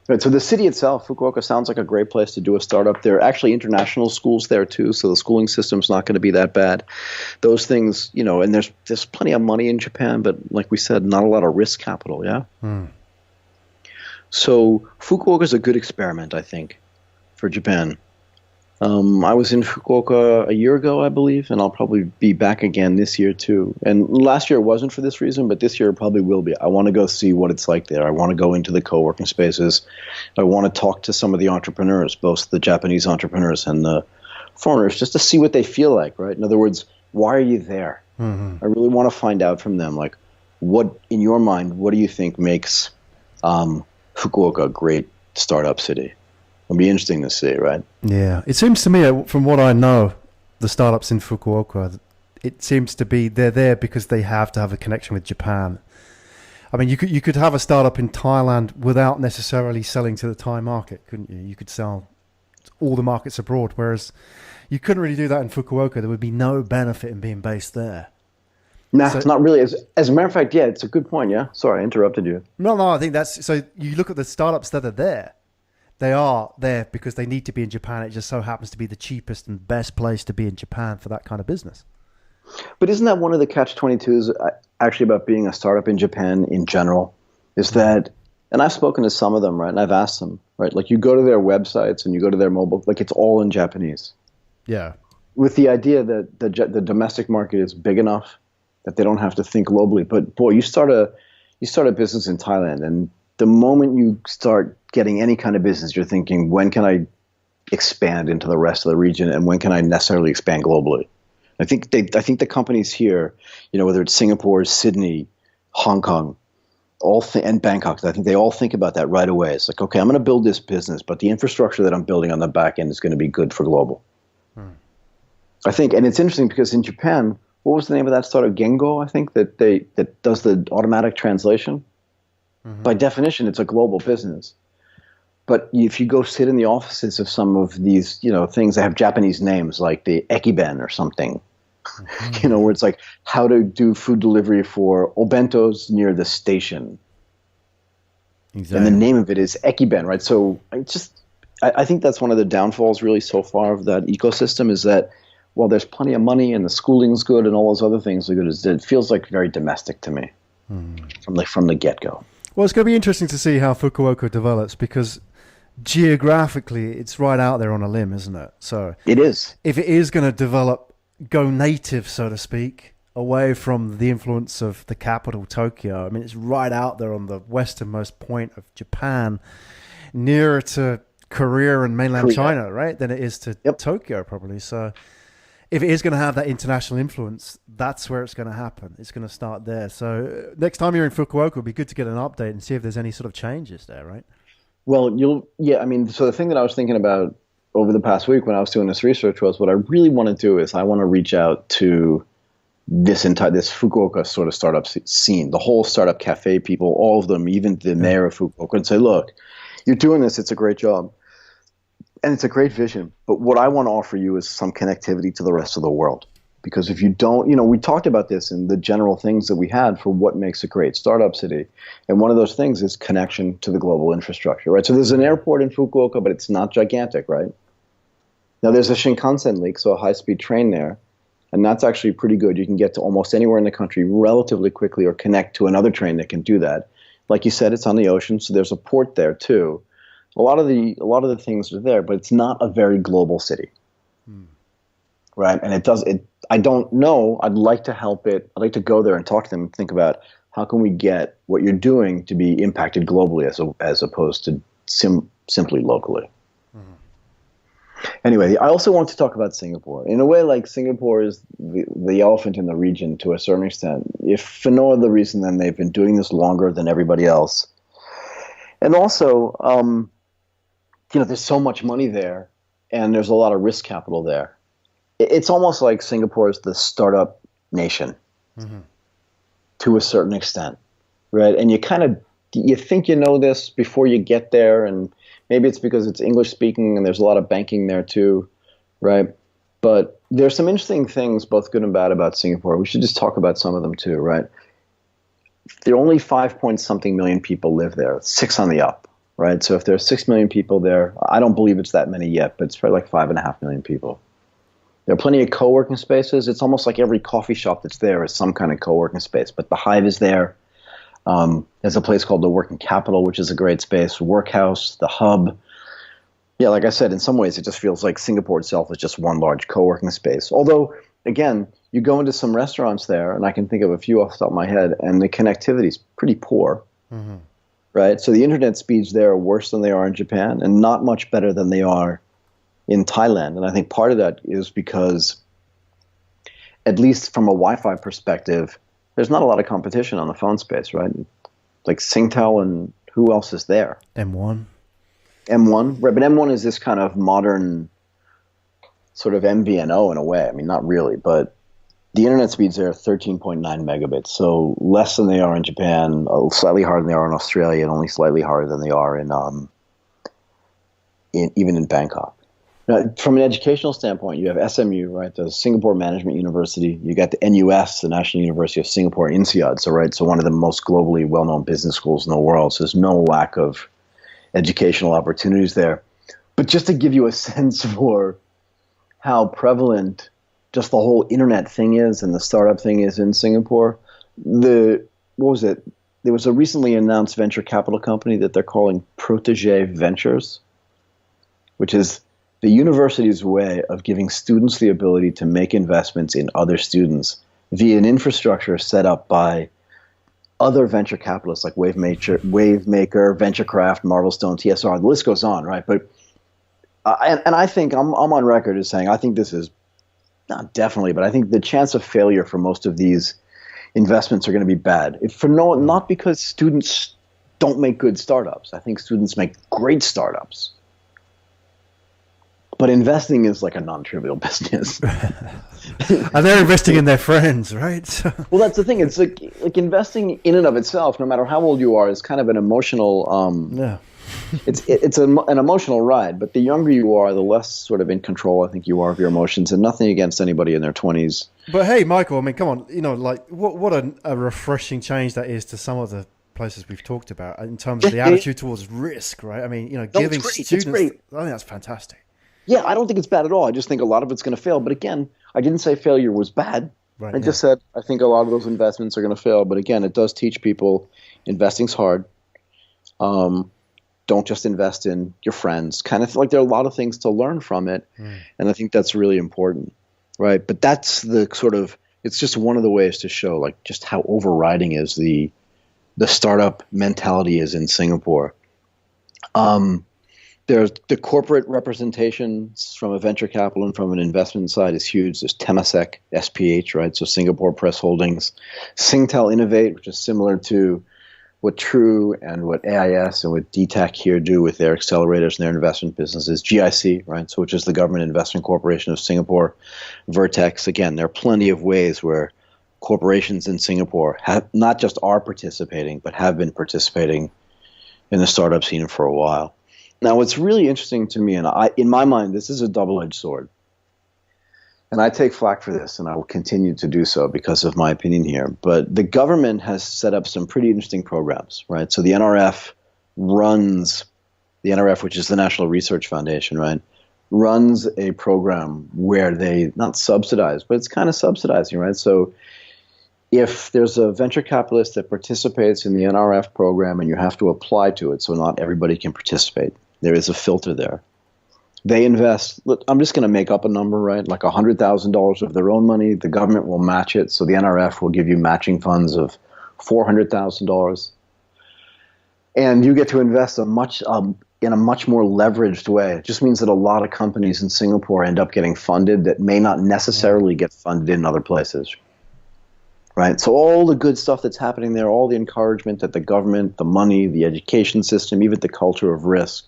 right, so the city itself, Fukuoka, sounds like a great place to do a startup. There are actually international schools there, too, so the schooling system's not going to be that bad. Those things, and there's plenty of money in Japan, but like we said, not a lot of risk capital, yeah? So Fukuoka is a good experiment, I think, for Japan. I was in Fukuoka a year ago, I believe, and I'll probably be back again this year too. And last year it wasn't for this reason, but this year it probably will be. I want to go see what it's like there. I want to go into the co-working spaces. I want to talk to some of the entrepreneurs, both the Japanese entrepreneurs and the foreigners, just to see what they feel like, right? In other words, why are you there? I really want to find out from them, like, what, in your mind, what do you think makes Fukuoka a great startup city? It'll be interesting to see, right? Yeah. It seems to me, from what I know, the startups in Fukuoka, it seems to be they're there because they have to have a connection with Japan. I mean, you could have a startup in Thailand without necessarily selling to the Thai market, couldn't you? You could sell all the markets abroad, whereas you couldn't really do that in Fukuoka. There would be no benefit in being based there. Nah, it's not really. As a matter of fact, yeah, it's a good point, yeah? Sorry, I interrupted you. No, I think that's... So you look at the startups that are there. They are there because they need to be in Japan. It just so happens to be the cheapest and best place to be in Japan for that kind of business. But isn't that one of the catch-22s actually about being a startup in Japan in general? Is that, and I've spoken to some of them, right? And I've asked them, right? Like, you go to their websites and you go to their mobile, like, it's all in Japanese. Yeah. With the idea that the domestic market is big enough that they don't have to think globally. But boy, you start a business in Thailand, and the moment you start getting any kind of business, you're thinking, when can I expand into the rest of the region, and when can I necessarily expand globally? I think the companies here, whether it's Singapore, Sydney, Hong Kong, and Bangkok, I think they all think about that right away. It's like, okay, I'm going to build this business, but the infrastructure that I'm building on the back end is going to be good for global. I think, and it's interesting because in Japan, what was the name of that startup? Gengo, I think, that does the automatic translation. By definition, it's a global business. But if you go sit in the offices of some of these, things that have Japanese names like the Ekiben or something, where it's like how to do food delivery for obentos near the station. Exactly. And the name of it is Ekiben, right? So I think that's one of the downfalls really so far of that ecosystem is that while there's plenty of money and the schooling's good and all those other things are good, it feels like very domestic to me from the get-go. Well, it's going to be interesting to see how Fukuoka develops because geographically it's right out there on a limb, isn't it? So it is. If it is going to go native, so to speak, away from the influence of the capital, Tokyo, I mean, it's right out there on the westernmost point of Japan, nearer to Korea and mainland China, right, than it is to Tokyo, probably. So if it is going to have that international influence, that's where it's going to happen. It's going to start there. So next time you're in Fukuoka, it'll be good to get an update and see if there's any sort of changes there, right? Well, so the thing that I was thinking about over the past week when I was doing this research was what I really want to do is I want to reach out to this Fukuoka sort of startup scene, the whole startup cafe people, all of them, even the mayor of Fukuoka, and say, look, you're doing this. It's a great job. And it's a great vision, but what I want to offer you is some connectivity to the rest of the world. Because if you don't, we talked about this in the general things that we had for what makes a great startup city. And one of those things is connection to the global infrastructure, right? So there's an airport in Fukuoka, but it's not gigantic, right? Now there's a Shinkansen link, so a high-speed train there. And that's actually pretty good. You can get to almost anywhere in the country relatively quickly or connect to another train that can do that. Like you said, it's on the ocean, so there's a port there too. A lot of the things are there, but it's not a very global city, right? And I don't know. I'd like to help it. I'd like to go there and talk to them and think about how can we get what you're doing to be impacted globally as opposed to simply locally. Anyway, I also want to talk about Singapore. In a way, like Singapore is the elephant in the region to a certain extent. If for no other reason than they've been doing this longer than everybody else, and also. There's so much money there, and there's a lot of risk capital there. It's almost like Singapore is the startup nation to a certain extent, right? And you think you know this before you get there, and maybe it's because it's English speaking and there's a lot of banking there too, right? But there's some interesting things, both good and bad, about Singapore. We should just talk about some of them too, right? There are only 5-point-something million people live there, 6 on the up. Right, so if there are 6 million people there, I don't believe it's that many yet, but it's probably like 5.5 million people. There are plenty of co-working spaces. It's almost like every coffee shop that's there is some kind of co-working space. But the Hive is there. There's a place called the Working Capital, which is a great space. Workhouse, the Hub. Yeah, like I said, in some ways it just feels like Singapore itself is just one large co-working space. Although, again, you go into some restaurants there, and I can think of a few off the top of my head, and the connectivity is pretty poor. Right, so the internet speeds there are worse than they are in Japan, and not much better than they are in Thailand. And I think part of that is because, at least from a Wi-Fi perspective, there's not a lot of competition on the phone space, right? Like Singtel and who else is there? M1, right? But M1 is this kind of modern sort of MVNO in a way. I mean, not really, but the internet speeds there are 13.9 megabits, so less than they are in Japan, slightly harder than they are in Australia, and only slightly harder than they are even in Bangkok. Now, from an educational standpoint, you have SMU, right, the Singapore Management University. You got the NUS, the National University of Singapore, INSEAD, so one of the most globally well-known business schools in the world. So there's no lack of educational opportunities there. But just to give you a sense for how prevalent just the whole internet thing is and the startup thing is in Singapore, what was it? There was a recently announced venture capital company that they're calling Protege Ventures, which is the university's way of giving students the ability to make investments in other students via an infrastructure set up by other venture capitalists like Wavemaker, VentureCraft, Marvelstone, TSR. The list goes on, right? But and I think I'm on record as saying I think this is not definitely, but I think the chance of failure for most of these investments are going to be bad. Not because students don't make good startups. I think students make great startups. But investing is like a non-trivial business. And they're investing in their friends, right? Well, that's the thing. It's like investing in and of itself, no matter how old you are, is kind of an emotional it's an emotional ride. But the younger you are, the less sort of in control I think you are of your emotions. And nothing against anybody in their 20s. But hey, Michael, I mean, come on, like what a refreshing change that is to some of the places we've talked about in terms of the attitude towards risk, right? I mean, giving students, I think that's fantastic. Yeah, I don't think it's bad at all. I just think a lot of it's going to fail. But again, I didn't say failure was bad. Right, I just said I think a lot of those investments are going to fail. But again, it does teach people investing's hard. Don't just invest in your friends. Kind of like there are a lot of things to learn from it. And I think that's really important. Right. But that's the sort of, it's just one of the ways to show like just how overriding is the startup mentality is in Singapore. There's the corporate representations from a venture capital and from an investment side is huge. There's Thamassat, SPH, right? So Singapore Press Holdings, Singtel Innovate, which is similar to what True and what AIS and what DTAC here do with their accelerators and their investment businesses. GIC, right? So which is the Government Investment Corporation of Singapore. Vertex, again, there are plenty of ways where corporations in Singapore have not just are participating, but have been participating in the startup scene for a while. Now, what's really interesting to me, and in my mind, this is a double-edged sword. And I take flack for this, and I will continue to do so because of my opinion here. But the government has set up some pretty interesting programs, right? So the NRF, which is the National Research Foundation, right, runs a program where they, not subsidize, but it's kind of subsidizing, right? So if there's a venture capitalist that participates in the NRF program and you have to apply to it, so not everybody can participate, there is a filter there. They invest, look, I'm just going to make up a number, right? Like $100,000 of their own money. The government will match it. So the NRF will give you matching funds of $400,000. And you get to invest in a much more leveraged way. It just means that a lot of companies in Singapore end up getting funded that may not necessarily get funded in other places. Right? So all the good stuff that's happening there, all the encouragement that the government, the money, the education system, even the culture of risk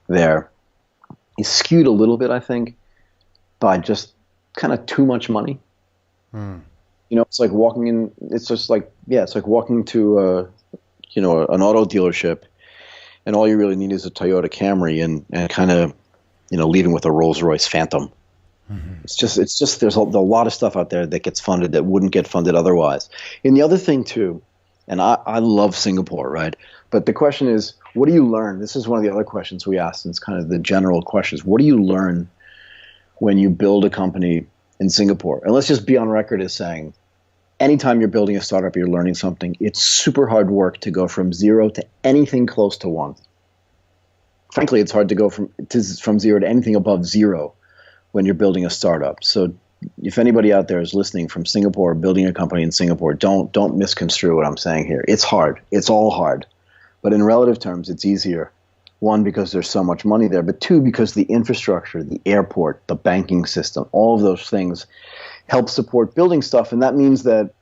there is skewed a little bit, I think, by just kind of too much money. It's like walking in, it's like walking to an auto dealership and all you really need is a Toyota Camry and kind of, leaving with a Rolls-Royce Phantom. It's just there's a lot of stuff out there that gets funded that wouldn't get funded otherwise. And the other thing too, and I love Singapore, right? But the question is, what do you learn? This is one of the other questions we asked, and it's kind of the general questions. What do you learn when you build a company in Singapore? And let's just be on record as saying, anytime you're building a startup, you're learning something. It's super hard work to go from zero to anything close to one. Frankly, it's hard to go from zero to anything above zero when you're building a startup. So if anybody out there is listening from Singapore, building a company in Singapore, don't misconstrue what I'm saying here. It's hard. It's all hard. But in relative terms, it's easier. One, because there's so much money there, but two, because the infrastructure, the airport, the banking system, all of those things help support building stuff. And that means that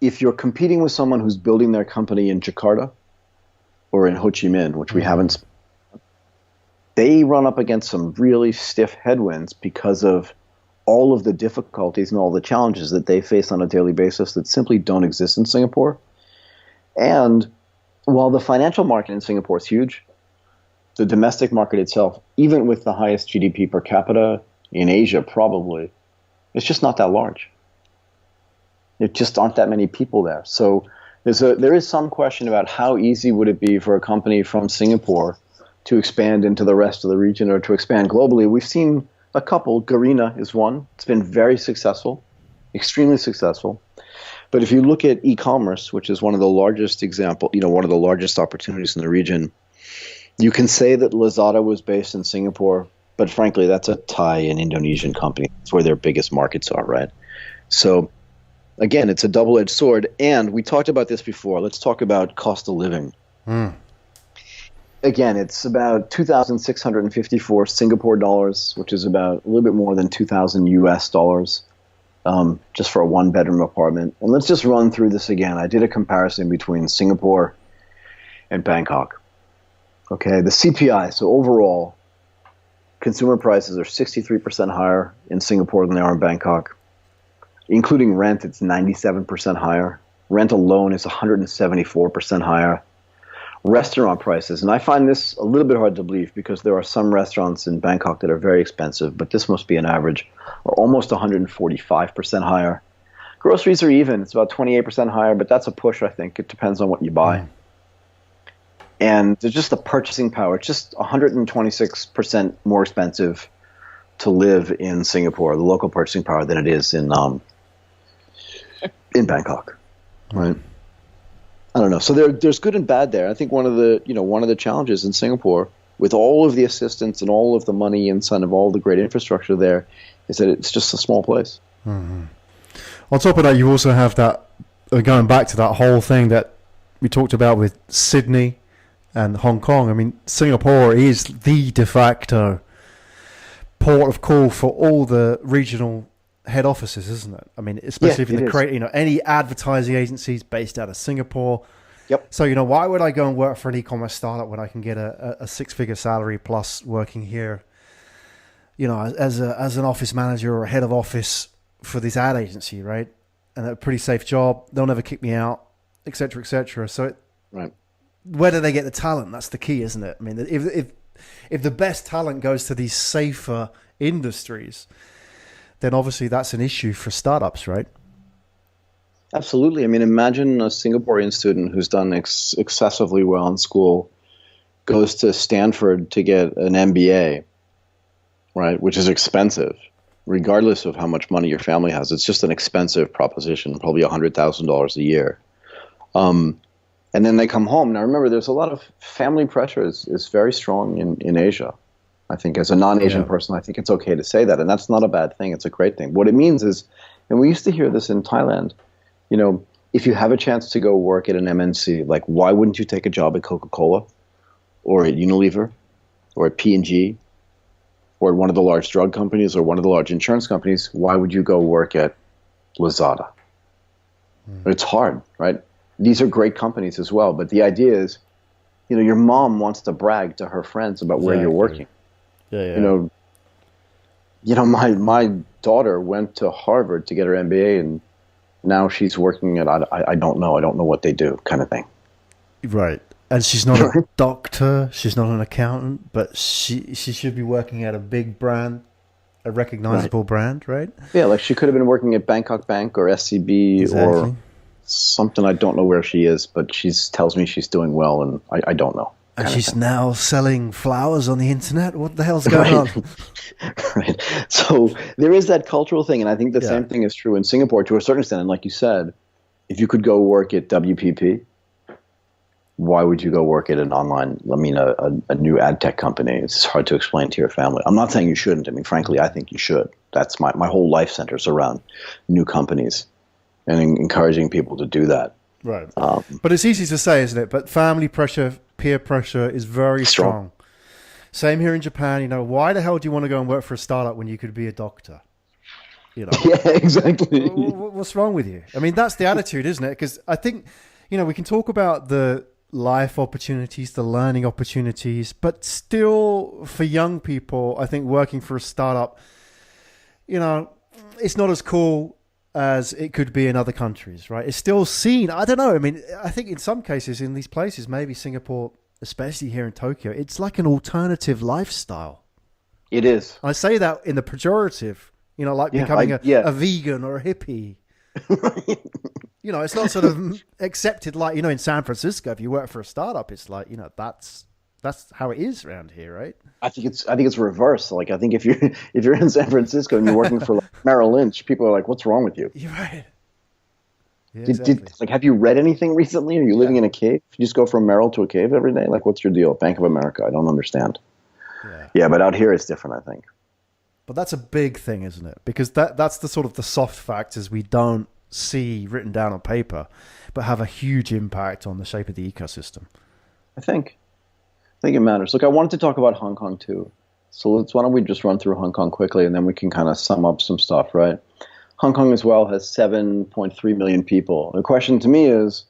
if you're competing with someone who's building their company in Jakarta or in Ho Chi Minh, which we haven't, they run up against some really stiff headwinds because of all of the difficulties and all the challenges that they face on a daily basis that simply don't exist in Singapore. And while the financial market in Singapore is huge, the domestic market itself, even with the highest GDP per capita in Asia probably, it's just not that large. There just aren't that many people there. So there is some question about how easy would it be for a company from Singapore to expand into the rest of the region or to expand globally. We've seen a couple. Garena is one. It's been very successful, extremely successful. But if you look at e-commerce, which is one of the largest one of the largest opportunities in the region, you can say that Lazada was based in Singapore, but frankly, that's a Thai and Indonesian company. It's where their biggest markets are, right? So again, it's a double-edged sword. And we talked about this before. Let's talk about cost of living. Again, it's about 2,654 Singapore dollars, which is about a little bit more than 2,000 US dollars. Just for a one-bedroom apartment. And let's just run through this again. I did a comparison between Singapore and Bangkok. Okay, the CPI, so overall, consumer prices are 63% higher in Singapore than they are in Bangkok. Including rent, it's 97% higher. Rent alone is 174% higher. restaurant prices, and I find this a little bit hard to believe because there are some restaurants in Bangkok that are very expensive, but this must be an average, are almost 145% higher. Groceries are even. It's about 28% higher, but that's a push, I think. It depends on what you buy. And there's just the purchasing power. It's just 126% more expensive to live in Singapore, the local purchasing power, than it is in Bangkok, right? I don't know. So there's good and bad there. I think one of the challenges in Singapore, with all of the assistance and all of the money and kind of all the great infrastructure there, is that it's just a small place. Mm-hmm. On top of that, you also have that, going back to that whole thing that we talked about with Sydney and Hong Kong. I mean, Singapore is the de facto port of call for all the regional head offices, isn't it? I mean, especially if any advertising agencies based out of Singapore. Yep. So, why would I go and work for an e-commerce startup when I can get a six-figure salary plus working here, as an office manager or a head of office for this ad agency, right? And a pretty safe job. They'll never kick me out, et cetera, et cetera. So, where do they get the talent? That's the key, isn't it? I mean, if the best talent goes to these safer industries, then obviously that's an issue for startups, right? Absolutely. I mean, imagine a Singaporean student who's done excessively well in school, goes to Stanford to get an MBA, right, which is expensive, regardless of how much money your family has. It's just an expensive proposition, probably $100,000 a year. And then they come home. Now, remember, there's a lot of family pressure is very strong in Asia. I think as a non-Asian person, I think it's okay to say that. And that's not a bad thing. It's a great thing. What it means is, and we used to hear this in Thailand, if you have a chance to go work at an MNC, like why wouldn't you take a job at Coca-Cola or at Unilever or at P&G or at one of the large drug companies or one of the large insurance companies? Why would you go work at Lazada? It's hard, right? These are great companies as well. But the idea is, your mom wants to brag to her friends about where you're working. Yeah. My daughter went to Harvard to get her MBA, and now she's working at I don't know what they do, kind of thing. Right, and she's not a doctor, she's not an accountant, but she should be working at a big brand, a recognizable brand, right? Yeah, like she could have been working at Bangkok Bank or SCB or something. I don't know where she is, but she tells me she's doing well, and I don't know. And she's now selling flowers on the internet? What the hell's going on? Right. So there is that cultural thing, and I think the same thing is true in Singapore to a certain extent. And like you said, if you could go work at WPP, why would you go work at a new ad tech company? It's hard to explain to your family. I'm not saying you shouldn't. I mean, frankly, I think you should. That's my whole life centers around new companies and encouraging people to do that. Right. But it's easy to say, isn't it? But family pressure, peer pressure is very strong. Same here in Japan. Why the hell do you want to go and work for a startup when you could be a doctor? Yeah, exactly. What's wrong with you? I mean, that's the attitude, isn't it? Because I think, we can talk about the life opportunities, the learning opportunities, but still for young people, I think working for a startup, it's not as cool as it could be in other countries, right? It's still seen. I don't know. I mean, I think in some cases in these places, maybe Singapore, especially here in Tokyo, it's like an alternative lifestyle. It is. I say that in the pejorative, like becoming a vegan or a hippie. It's not sort of accepted like, in San Francisco, if you work for a startup, it's like, that's how it is around here, right? I think it's reverse. Like, I think if you're in San Francisco and you're working for Merrill Lynch, people are like, "What's wrong with you?" You're right. Yeah, exactly. Have you read anything recently? Are you living in a cave? You just go from Merrill to a cave every day? Like, what's your deal? Bank of America? I don't understand. Yeah, but out here it's different, I think. But that's a big thing, isn't it? Because that's the sort of the soft factors we don't see written down on paper, but have a huge impact on the shape of the ecosystem. I think it matters. Look, I wanted to talk about Hong Kong too. So why don't we just run through Hong Kong quickly, and then we can kind of sum up some stuff, right? Hong Kong as well has 7.3 million people. The question to me is,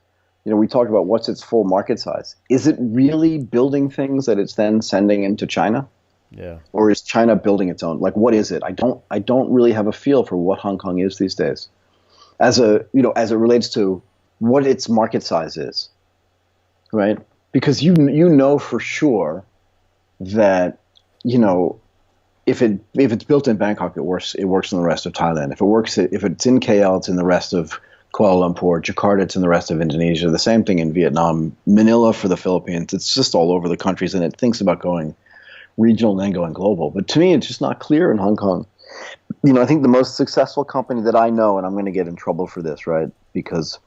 we talked about what's its full market size. Is it really building things that it's then sending into China? Yeah. Or is China building its own? Like, what is it? I don't really have a feel for what Hong Kong is these days, as it relates to what its market size is, right? because you know for sure that, you know, if it's built in Bangkok, it works in the rest of Thailand. If it's in KL, it's in the rest of Kuala Lumpur. Jakarta, it's in the rest of Indonesia. The same thing in Vietnam. Manila for the Philippines. It's just all over the countries, and it thinks about going regional and then going global. But to me, it's just not clear in Hong Kong. You know, I think the most successful company that I know, and I'm going to get in trouble for this, right? Because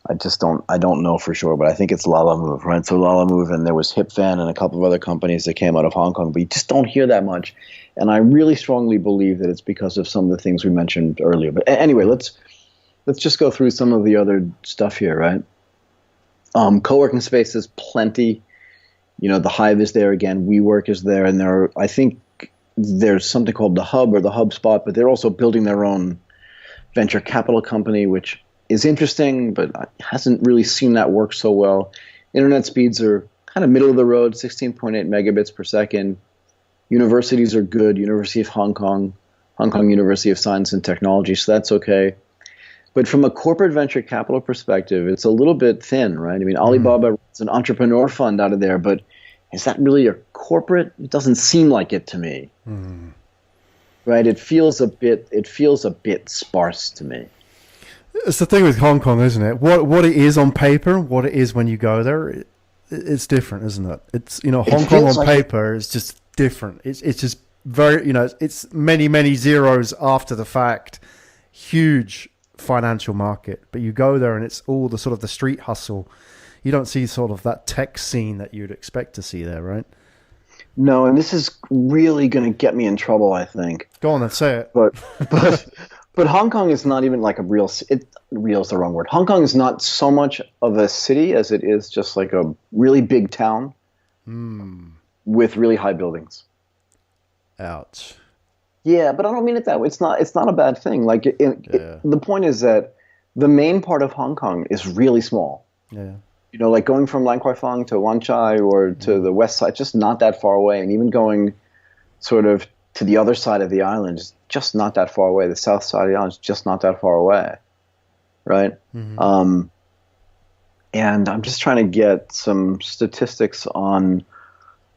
I don't know for sure, but I think it's Lalamove, right? So Lalamove, and there was HipFan and a couple of other companies that came out of Hong Kong, but you just don't hear that much. And I really strongly believe that it's because of some of the things we mentioned earlier. But anyway, let's just go through some of the other stuff here, right? Co-working spaces, plenty. You know, the Hive is there again, WeWork is there, and I think there's something called the Hub or the HubSpot, but they're also building their own venture capital company, which is interesting, but hasn't really seen that work so well. Internet speeds are kind of middle of the road, 16.8 megabits per second. Universities are good. University of Hong Kong, Hong Kong University of Science and Technology, so that's okay. But from a corporate venture capital perspective, it's a little bit thin, right? I mean, Alibaba runs an entrepreneur fund out of there, but is that really a corporate? It doesn't seem like it to me, right? It feels a bit sparse to me. It's the thing with Hong Kong, isn't it? What it is on paper, what it is when you go there, it's different, isn't it? It's, you know, Hong Kong on paper is just different. It's just very, you know, it's many zeros after the fact. Huge financial market, but you go there and it's all the sort of the street hustle. You don't see sort of that tech scene that you'd expect to see there, right? No, and this is really going to get me in trouble, I think. Go on and say it. But Hong Kong is not even like a real is the wrong word. Hong Kong is not so much of a city as it is just like a really big town with really high buildings. Ouch. Yeah, but I don't mean it that way. It's not a bad thing. Like the point is that the main part of Hong Kong is really small. Yeah. You know, like going from Lan Kwai Fong to Wan Chai or to the west side, just not that far away. And even going sort of to the other side of the island is just not that far away. The south side of the island is just not that far away, right? Mm-hmm. And I'm just trying to get some statistics on,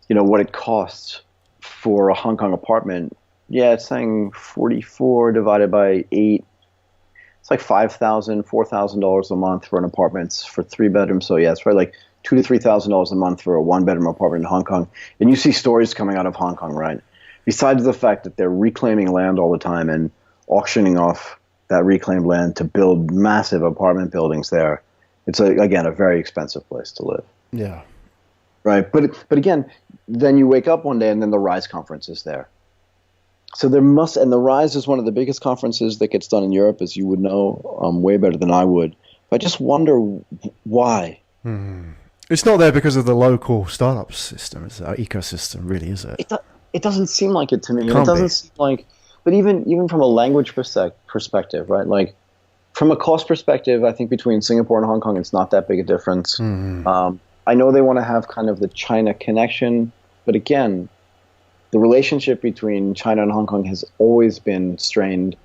you know, what it costs for a Hong Kong apartment. Yeah, it's saying 44 divided by 8. It's like $5,000, $4,000 a month for an apartment for 3 bedrooms. So yeah, it's probably like $2,000 to $3,000 a month for a 1-bedroom apartment in Hong Kong. And you see stories coming out of Hong Kong, right? Besides the fact that they're reclaiming land all the time and auctioning off that reclaimed land to build massive apartment buildings there, it's again a very expensive place to live. Yeah. Right. But again, then you wake up one day and then the Rise conference is there. So and the Rise is one of the biggest conferences that gets done in Europe, as you would know, way better than I would. But I just wonder why. It's not there because of the local startup system. It's our ecosystem, really, is it? It doesn't seem like it to me. It doesn't seem like. But even from a language perspective, right? Like from a cost perspective, I think between Singapore and Hong Kong, it's not that big a difference. I know they want to have kind of the China connection, but again, the relationship between China and Hong Kong has always been strained.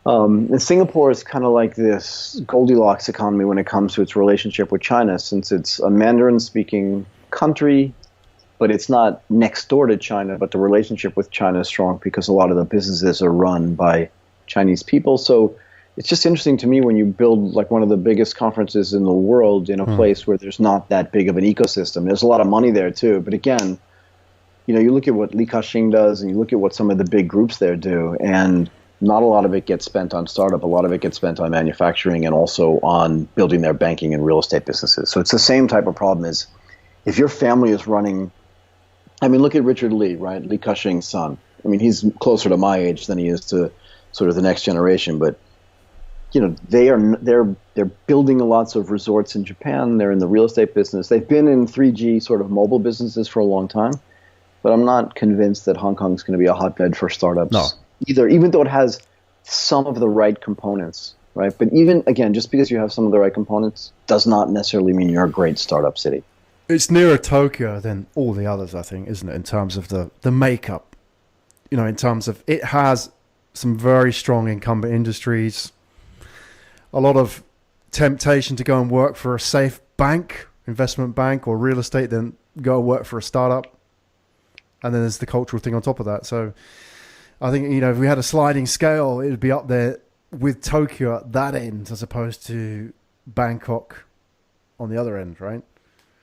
And Singapore is kind of like this Goldilocks economy when it comes to its relationship with China, since it's a Mandarin-speaking country, but it's not next door to China, but the relationship with China is strong because a lot of the businesses are run by Chinese people. So it's just interesting to me when you build like one of the biggest conferences in the world in a place where there's not that big of an ecosystem. There's a lot of money there too, but again, you know, you look at what Li Ka-shing does and you look at what some of the big groups there do, and not a lot of it gets spent on startup. A lot of it gets spent on manufacturing and also on building their banking and real estate businesses. So it's the same type of problem as if your family is running. I mean, look at Richard Lee, right? Li Ka-shing's son. I mean, he's closer to my age than he is to sort of the next generation. But, you know, they're building lots of resorts in Japan. They're in the real estate business. They've been in 3G sort of mobile businesses for a long time. But I'm not convinced that Hong Kong is going to be a hotbed for startups either, even though it has some of the right components, right? But even, again, just because you have some of the right components does not necessarily mean you're a great startup city. It's nearer Tokyo than all the others, I think, isn't it, in terms of the makeup? You know, in terms of it has some very strong incumbent industries, a lot of temptation to go and work for a safe bank, investment bank or real estate, then go work for a startup. And then there's the cultural thing on top of that. So I think, if we had a sliding scale, it would be up there with Tokyo at that end as opposed to Bangkok on the other end, right?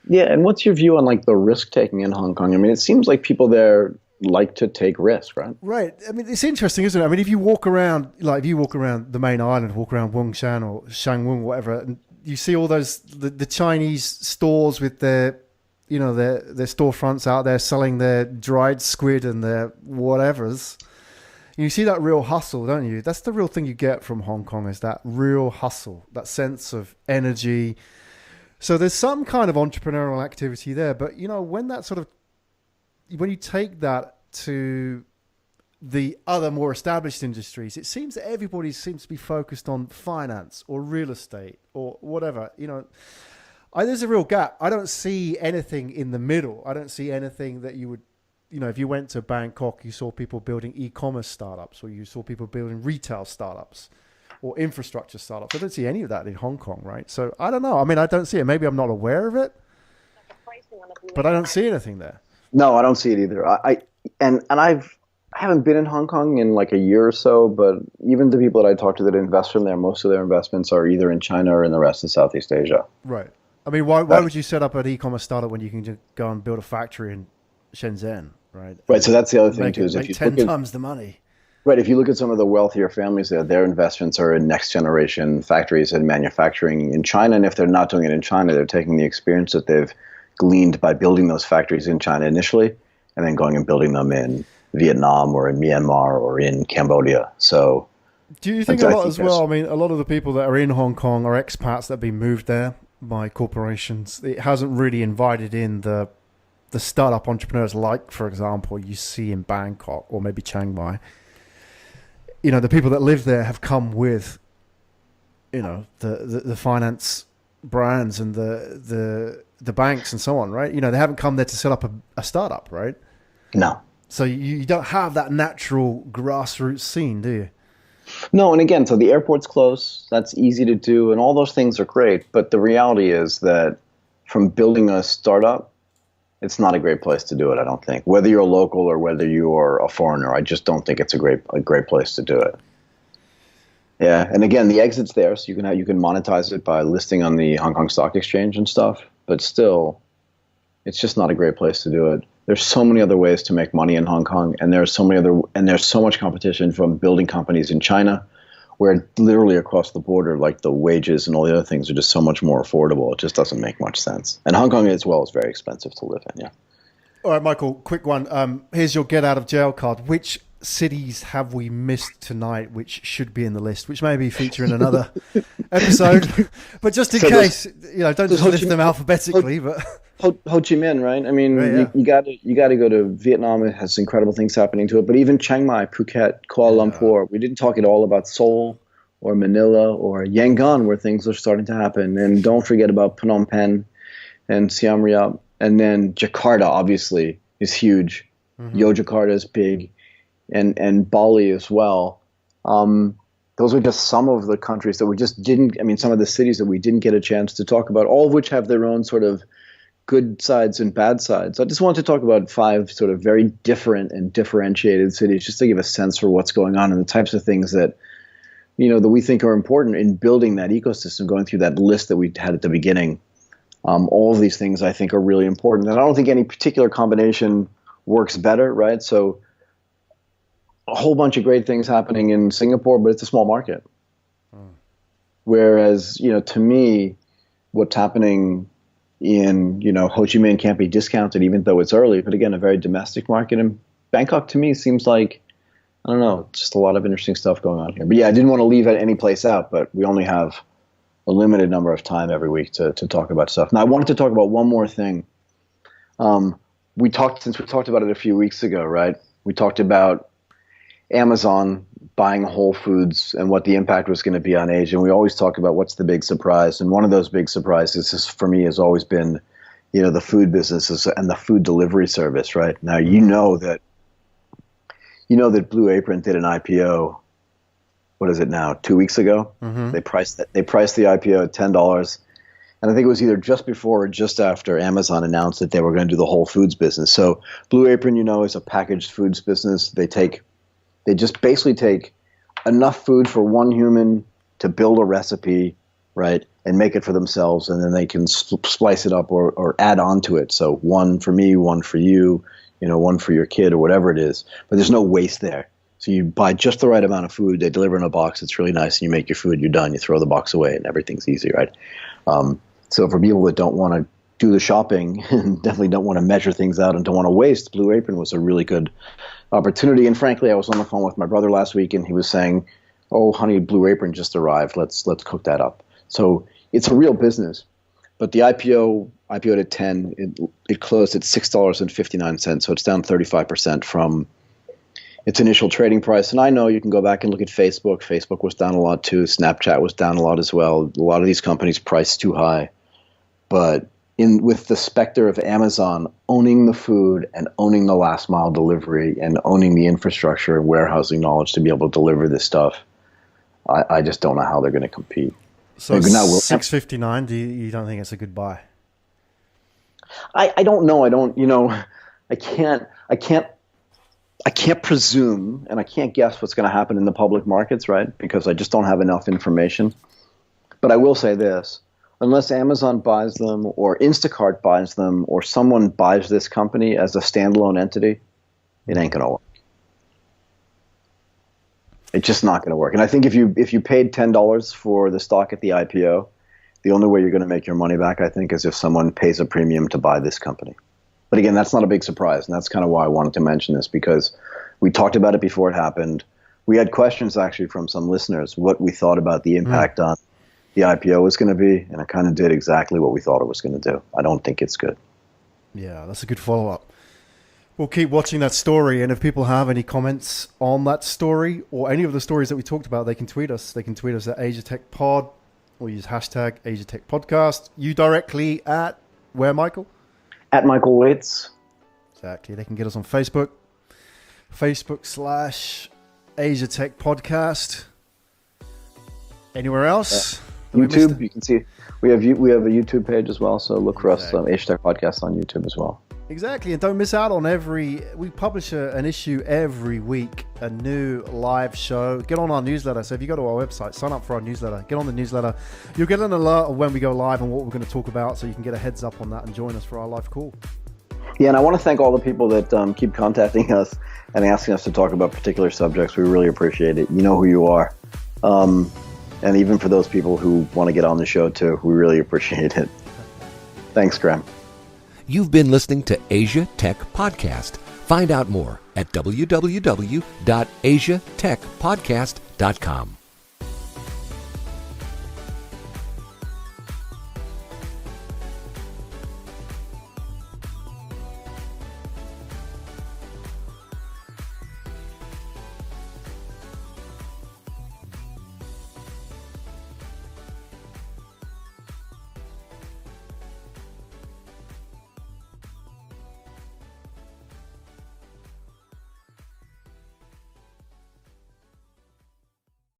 Yeah, and what's your view on like the risk taking in Hong Kong? I mean, it seems like people there like to take risks, right? Right. I mean, it's interesting, isn't it? I mean, if you walk around the main island, walk around Wongshan or Shangwung, whatever, and you see all those the Chinese stores with their storefronts out there selling their dried squid and their whatevers. You see that real hustle, don't you? That's the real thing you get from Hong Kong, is that real hustle, that sense of energy. So there's some kind of entrepreneurial activity there. But, when you take that to the other more established industries, it seems that everybody seems to be focused on finance or real estate or whatever. There's a real gap. I don't see anything in the middle. I don't see anything that you would, if you went to Bangkok, you saw people building e-commerce startups, or you saw people building retail startups or infrastructure startups. I don't see any of that in Hong Kong, right? So I don't know. I mean, I don't see it. Maybe I'm not aware of it, but I don't see anything there. No, I don't see it either. I haven't been in Hong Kong in like a year or so, but even the people that I talk to that invest from there, most of their investments are either in China or in the rest of Southeast Asia. Right. I mean, why would you set up an e-commerce startup when you can just go and build a factory in Shenzhen, right? Right. So that's the other thing too. Is if you 10 times the money. Right. If you look at some of the wealthier families there, their investments are in next generation factories and manufacturing in China. And if they're not doing it in China, they're taking the experience that they've gleaned by building those factories in China initially, and then going and building them in Vietnam or in Myanmar or in Cambodia. So do you think a lot as well? I mean, a lot of the people that are in Hong Kong are expats that have been moved there by corporations. It hasn't really invited in the startup entrepreneurs, like, for example, you see in Bangkok or maybe Chiang Mai. The people that live there have come with, the finance brands and the banks and so on, right? They haven't come there to set up a startup, right? No. So you don't have that natural grassroots scene, do you? No, and again, so the airport's close. That's easy to do, and all those things are great. But the reality is that from building a startup, it's not a great place to do it, I don't think. Whether you're a local or whether you're a foreigner, I just don't think it's a great place to do it. Yeah, and again, the exit's there, so you can monetize it by listing on the Hong Kong Stock Exchange and stuff. But still, it's just not a great place to do it. There's so many other ways to make money in Hong Kong, and there's so much competition from building companies in China, where literally across the border, like the wages and all the other things are just so much more affordable. It just doesn't make much sense. And Hong Kong as well is very expensive to live in. Yeah. All right, Michael, quick one. Here's your get out of jail card. Which cities have we missed tonight, which should be in the list, which maybe feature in another episode? But just in case, don't just list them alphabetically. But Ho Chi Minh, right? I mean, you got to go to Vietnam. It has incredible things happening to it. But even Chiang Mai, Phuket, Kuala Lumpur. We didn't talk at all about Seoul or Manila or Yangon, where things are starting to happen. And don't forget about Phnom Penh and Siem Reap. And then Jakarta, obviously, is huge. Mm-hmm. Yogyakarta is big. And Bali as well. Those are just some of the countries that we just didn't, some of the cities that we didn't get a chance to talk about, all of which have their own sort of good sides and bad sides. I just wanted to talk about 5 sort of very different and differentiated cities, just to give a sense for what's going on and the types of things that, that we think are important in building that ecosystem, going through that list that we had at the beginning. All of these things I think are really important. And I don't think any particular combination works better, right? So a whole bunch of great things happening in Singapore, but it's a small market. Whereas, to me, what's happening in, Ho Chi Minh can't be discounted, even though it's early, but again, a very domestic market. And Bangkok, to me, seems like, I don't know, just a lot of interesting stuff going on here. But yeah, I didn't want to leave any place out, but we only have a limited number of time every week to talk about stuff. Now, I wanted to talk about one more thing. Since we talked about it a few weeks ago, right? We talked about Amazon buying Whole Foods and what the impact was going to be on Asia. And we always talk about what's the big surprise. And one of those big surprises for me has always been, the food businesses and the food delivery service, right? Now, you know that Blue Apron did an IPO. What is it now? 2 weeks ago? Mm-hmm. They priced the IPO at $10. And I think it was either just before or just after Amazon announced that they were going to do the whole foods business. So Blue Apron, is a packaged foods business. They just basically take enough food for one human to build a recipe, right, and make it for themselves, and then they can splice it up or add on to it. So one for me, one for you, one for your kid or whatever it is. But there's no waste there. So you buy just the right amount of food. They deliver in a box. It's really nice. And you make your food. You're done. You throw the box away, and everything's easy, right? So for people that don't want to do the shopping and definitely don't want to measure things out and don't want to waste, Blue Apron was a really good opportunity. And frankly, I was on the phone with my brother last week, and he was saying, "Oh, honey, Blue Apron just arrived. Let's cook that up." So it's a real business. But the IPO'd at 10. It closed at $6.59, so it's down 35% from its initial trading price. And I know you can go back and look at Facebook. Facebook was down a lot too. Snapchat was down a lot as well. A lot of these companies priced too high. But with the specter of Amazon owning the food and owning the last mile delivery and owning the infrastructure and warehousing knowledge to be able to deliver this stuff, I just don't know how they're going to compete. So $6.59, you don't think it's a good buy? I don't know. I can't presume and I can't guess what's going to happen in the public markets, right? Because I just don't have enough information. But I will say this. Unless Amazon buys them or Instacart buys them or someone buys this company as a standalone entity, it ain't going to work. It's just not going to work. And I think if you paid $10 for the stock at the IPO, the only way you're going to make your money back, I think, is if someone pays a premium to buy this company. But again, that's not a big surprise. And that's kind of why I wanted to mention this, because we talked about it before it happened. We had questions actually from some listeners, what we thought about the impact on the IPO was going to be, and it kind of did exactly what we thought it was going to do. I don't think it's good. Yeah, that's a good follow-up. We'll keep watching that story, and if people have any comments on that story or any of the stories that we talked about, they can tweet us. They can tweet us at AsiaTechPod or use hashtag AsiaTechPodcast. You directly at where, Michael? At Michael Waits. Exactly. They can get us on Facebook. Facebook/AsiaTechPodcast. Anywhere else? YouTube, you can see we have a YouTube page as well, so look for us Asia Tech Podcast on YouTube as well. Exactly, and don't miss out on we publish an issue every week, a new live show. Get on our newsletter. So if you go to our website, sign up for our newsletter, get on the newsletter. You'll get an alert of when we go live and what we're going to talk about, so you can get a heads up on that and join us for our live call. Yeah, and I want to thank all the people that keep contacting us and asking us to talk about particular subjects. We really appreciate it. You know who you are. And even for those people who want to get on the show too, we really appreciate it. Thanks, Graham. You've been listening to Asia Tech Podcast. Find out more at www.asiatechpodcast.com.